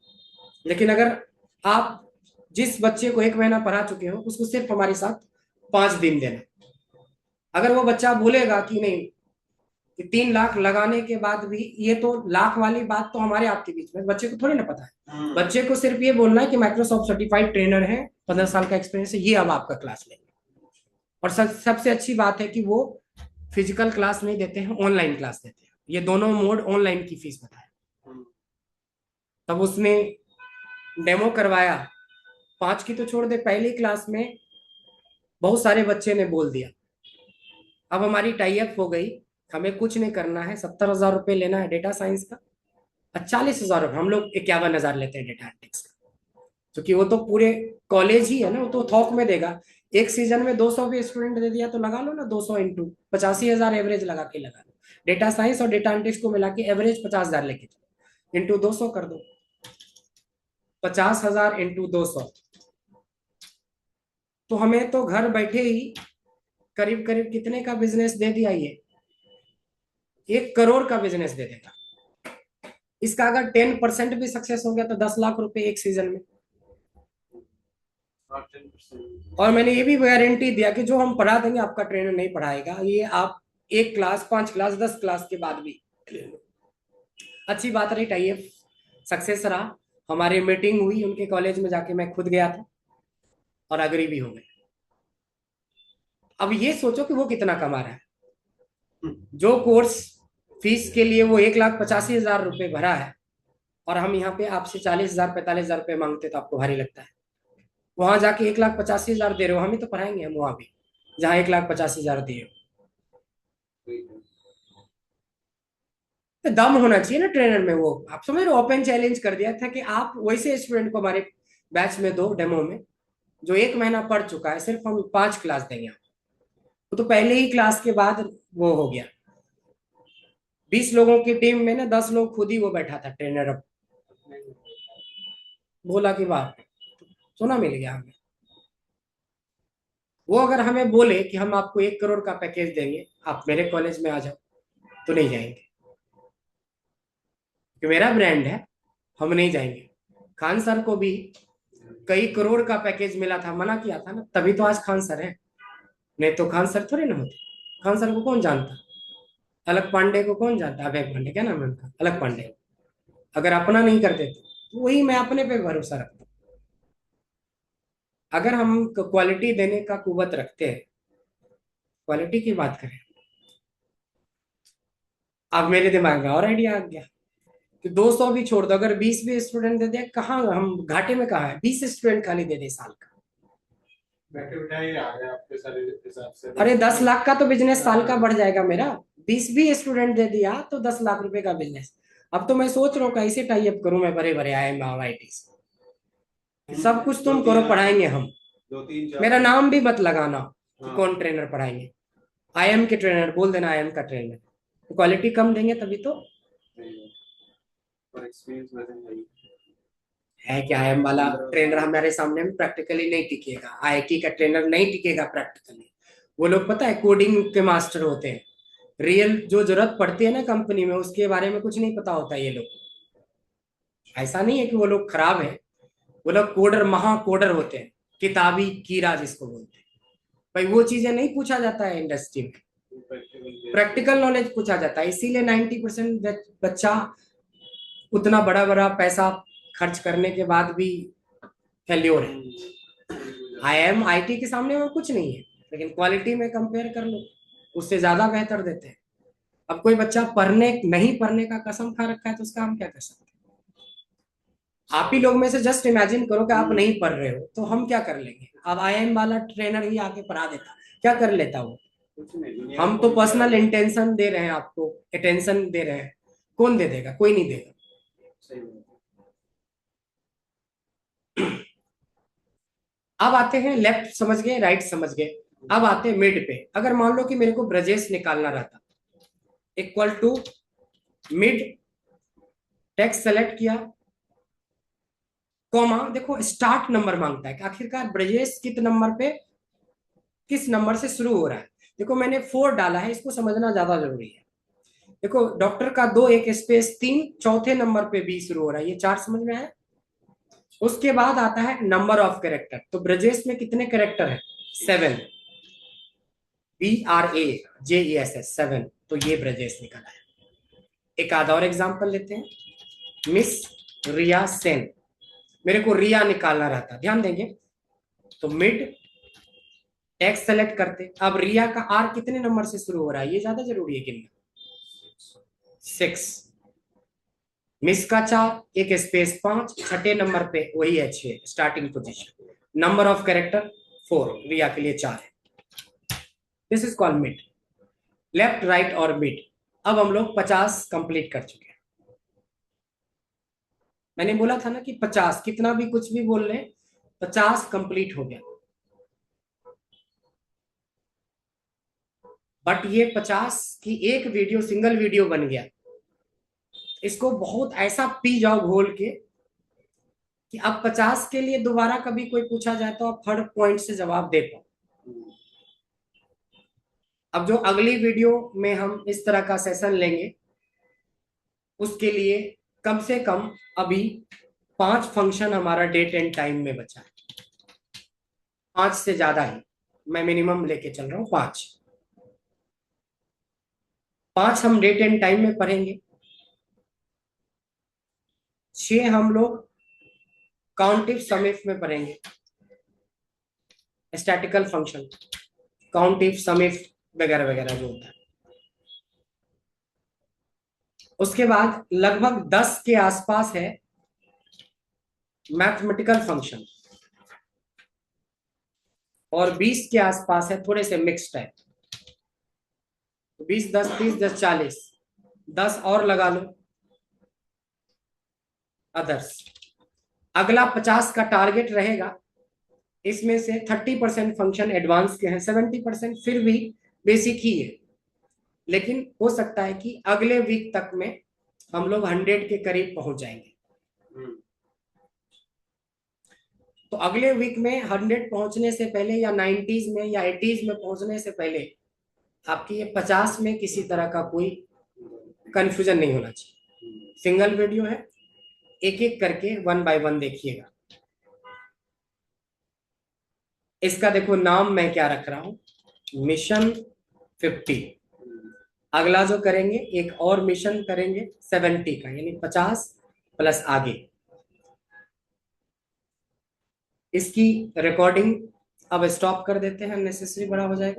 लेकिन अगर आप जिस बच्चे को 1 महीना पढ़ा चुके हो उसको सिर्फ हमारे साथ 5 दिन देना। अगर वो बच्चा बोलेगा कि नहीं कि 3 लाख लगाने के बाद भी, ये तो लाख वाली बात तो हमारे आपके बीच में, बच्चे को थोड़ी ना पता है। बच्चे को सिर्फ ये बोलना है कि माइक्रोसॉफ्ट सर्टिफाइड ट्रेनर है, 15 साल का एक्सपीरियंस है, ये अब आपका क्लास लेंगे। और सबसे अच्छी बात है कि वो फिजिकल क्लास नहीं देते हैं, ऑनलाइन क्लास देते हैं। ये दोनों मोड ऑनलाइन की फीस बताया। तब उसने डेमो करवाया, 5 की तो छोड़ दे, पहली क्लास में बहुत सारे बच्चे ने बोल दिया। अब हमारी टाई अप हो गई, हमें कुछ नहीं करना है, 70,000 रुपये लेना है डेटा साइंस का, 40,000 रुपये, हम लोग 51,000 लेते हैं डेटा एनालिटिक्स का, क्योंकि वो तो पूरे कॉलेज ही है ना, वो तो थोक में देगा। एक सीजन में 200 भी स्टूडेंट दे दिया तो लगा लो ना, 200 इंटू 85,000 एवरेज लगा के लगा लो। डेटा साइंस और डेटा एनालिटिक्स को मिला के एवरेज 50,000 लेके चलो, इंटू 200 कर दो, 50,000 इंटू 200, तो हमें तो घर बैठे ही करीब करीब कितने का बिजनेस दे दिया, ये 1 करोड़ का बिजनेस दे देगा। इसका अगर 10% भी सक्सेस हो गया तो 10 लाख रुपए एक सीजन में। और मैंने ये भी गारंटी दिया कि जो हम पढ़ा देंगे आपका ट्रेनर नहीं पढ़ाएगा, ये आप 1 क्लास, 5 क्लास, 10 क्लास के बाद भी। अच्छी बात रही, टाइप सक्सेस रहा। हमारी मीटिंग हुई उनके कॉलेज में जाके, मैं खुद गया था और अग्री भी हो गए। अब ये सोचो कि वो कितना कमा रहा है। जो कोर्स फीस के लिए वो 1,85,000 रुपये भरा है, और हम यहाँ पे आपसे 40,000 45,000 रुपये मांगते तो आपको भारी लगता है। वहां जाके 1,85,000 दे रहे हो, हम ही तो पढ़ाएंगे हम वहां भी, जहाँ 1,85,000 दे रहे हो। तो दम होना चाहिए ना ट्रेनर में। वो आप समझ रहे हो, ओपन चैलेंज कर दिया था कि आप वैसे स्टूडेंट को हमारे बैच में दो, डेमो में, जो 1 महीना पढ़ चुका है, सिर्फ हम 5 क्लास देंगे। तो पहले ही क्लास के बाद वो हो गया। 20 लोगों की टीम में ना 10 लोग खुद ही वो बैठा था ट्रेनर। अब बोला कि वाह, सोना मिल गया हमें। वो अगर हमें बोले कि हम आपको 1 करोड़ का पैकेज देंगे, आप मेरे कॉलेज में आ जाओ, तो नहीं जाएंगे, कि मेरा ब्रांड है, हम नहीं जाएंगे। खान सर को भी कई करोड़ का पैकेज मिला था, मना किया था ना, तभी तो आज खान सर है, नहीं तो खान सर थोड़े ना होते। खान सर को कौन जानता, अलग पांडे को कौन जानता, अभय पांडे, क्या नाम है उनका, अलग पांडे। अगर अपना नहीं करते तो वही, मैं अपने पे भरोसा रखता हूँ। अगर हम क्वालिटी देने का कुवत रखते हैं, क्वालिटी की बात करें, अब मेरे दिमाग में और आइडिया आ गया कि 200 भी छोड़ दो, अगर 20 भी स्टूडेंट दे दे, कहाँ हम घाटे में, कहाँ है, 20 स्टूडेंट खाली दे दे साल का। आपके सारे हिसाब से अरे 10 लाख का तो बिजनेस साल का बढ़ जाएगा मेरा। 20 भी स्टूडेंट दे दिया तो 10 लाख रुपए का बिजनेस। अब तो मैं सोच रहा हूँ कैसे टाई अप करूं मैं बड़े बड़े IIM और IIT से। सब कुछ तुम करो, पढ़ाएंगे हम। 2-3-4 मेरा नाम भी मत लगाना कि कौन ट्रेनर पढ़ाएंगे, IIM के ट्रेनर बोल देना, IIM का ट्रेनर। तो क्वालिटी कम देंगे तभी तो और एक्सपीरियंस वैसे है कि IIM वाला ट्रेनर हमारे सामने में प्रैक्टिकली नहीं टिकेगा, IIT का ट्रेनर नहीं टिकेगा प्रैक्टिकली। वो लोग पता है कोडिंग के मास्टर होते हैं, रियल जो जरूरत पड़ती है ना कंपनी में, उसके बारे में कुछ नहीं पता होता ये लोग। ऐसा नहीं है कि वो लोग खराब है, वो लोग कोडर, महा कोडर होते हैं, किताबी कीड़ा जिसको बोलते हैं। भाई वो चीजें नहीं पूछा जाता है इंडस्ट्री में, प्रैक्टिकल नॉलेज पूछा जाता है। इसीलिए 90% बच्चा उतना बड़ा बड़ा पैसा खर्च करने के बाद भी फेल्योर है। IIM IT के सामने वो कुछ नहीं है, लेकिन क्वालिटी में कंपेयर कर लो, उससे ज्यादा बेहतर देते हैं। अब कोई बच्चा पढ़ने नहीं पढ़ने का कसम खा रखा है तो उसका हम क्या कर सकते हैं। आप ही लोग में से जस्ट इमेजिन करो कि आप नहीं पढ़ रहे हो तो हम क्या कर लेंगे। अब IIM वाला ट्रेनर ही आके पढ़ा देता, क्या कर लेता वो। हम तो पर्सनल इंटेंशन दे रहे हैं, आपको अटेंशन दे रहे हैं, कौन दे देगा, कोई नहीं देगा। अब आते हैं लेफ्ट समझ गए, राइट समझ गए, अब आते हैं मिड पे। अगर मान लो कि मेरे को ब्रजेश निकालना रहता, equal to mid, text select किया, कॉमा, देखो स्टार्ट नंबर मांगता है कि आखिरकार ब्रजेश किस नंबर पे, किस नंबर से शुरू हो रहा है। देखो मैंने 4 डाला है, इसको समझना ज्यादा जरूरी है। देखो डॉक्टर का 2 एक स्पेस 3, चौथे नंबर पे बी शुरू हो रहा है, ये 4 समझ में आया। उसके बाद आता है नंबर ऑफ कैरेक्टर, तो ब्रजेश में कितने कैरेक्टर है, 7। BRAJESS 7, तो ये ब्रजेश निकला है। एक आधा और एग्जाम्पल लेते हैं, मिस रिया सेन, मेरे को रिया निकालना रहता, ध्यान देंगे तो मिड टेक्स्ट सेलेक्ट करते। अब रिया का आर कितने नंबर से शुरू हो रहा है, ये ज्यादा जरूरी है गिनना, 6। मिस का 4, एक स्पेस 5, छठे नंबर पे वही है 6 starting position. Number of character 4, रिया के लिए 4 है। This is called mid, left right और मिड। अब हम लोग 50 कंप्लीट कर चुके हैं। मैंने बोला था ना कि 50 कितना भी कुछ भी बोल रहे, 50 कंप्लीट हो गया। बट ये 50 की एक वीडियो, सिंगल वीडियो बन गया। इसको बहुत ऐसा पी जाओ घोल के कि अब 50 के लिए दोबारा कभी कोई पूछा जाए तो आप हर पॉइंट से जवाब दे पाओ। अब जो अगली वीडियो में हम इस तरह का सेशन लेंगे, उसके लिए कम से कम अभी 5 फंक्शन हमारा डेट एंड टाइम में बचा है। 5 से ज्यादा ही, मैं मिनिमम लेके चल रहा हूं 5 हम डेट एंड टाइम में पढ़ेंगे। 6 हम लोग काउंटिव सम इफ में पढ़ेंगे, स्टैटिकल फंक्शन, काउंटिव सम इफ वगैरह वगैरह जो होता है। उसके बाद लगभग 10 के आसपास है मैथमेटिकल फंक्शन, और 20 के आसपास है थोड़े से मिक्स टाइप। 20 10 30 10 40, 10 और लगा लो अदर्स। अगला 50 का टारगेट रहेगा, इसमें से 30% फंक्शन एडवांस के हैं, 70% फिर भी बेसिक ही है। लेकिन हो सकता है कि अगले वीक तक में हम लोग 100 के करीब पहुंच जाएंगे। तो अगले वीक में 100 पहुंचने से पहले, या 90s में या 80s में पहुंचने से पहले, आपकी ये 50 में किसी तरह का कोई कंफ्यूजन नहीं होना चाहिए। सिंगल वीडियो है, एक एक करके 1 बाय 1 देखिएगा। इसका देखो नाम मैं क्या रख रहा हूं, मिशन 50। अगला जो करेंगे एक और मिशन करेंगे 70 का, यानी 50 प्लस आगे। इसकी रिकॉर्डिंग अब स्टॉप कर देते हैं, नेसेसरी बड़ा हो जाएगा।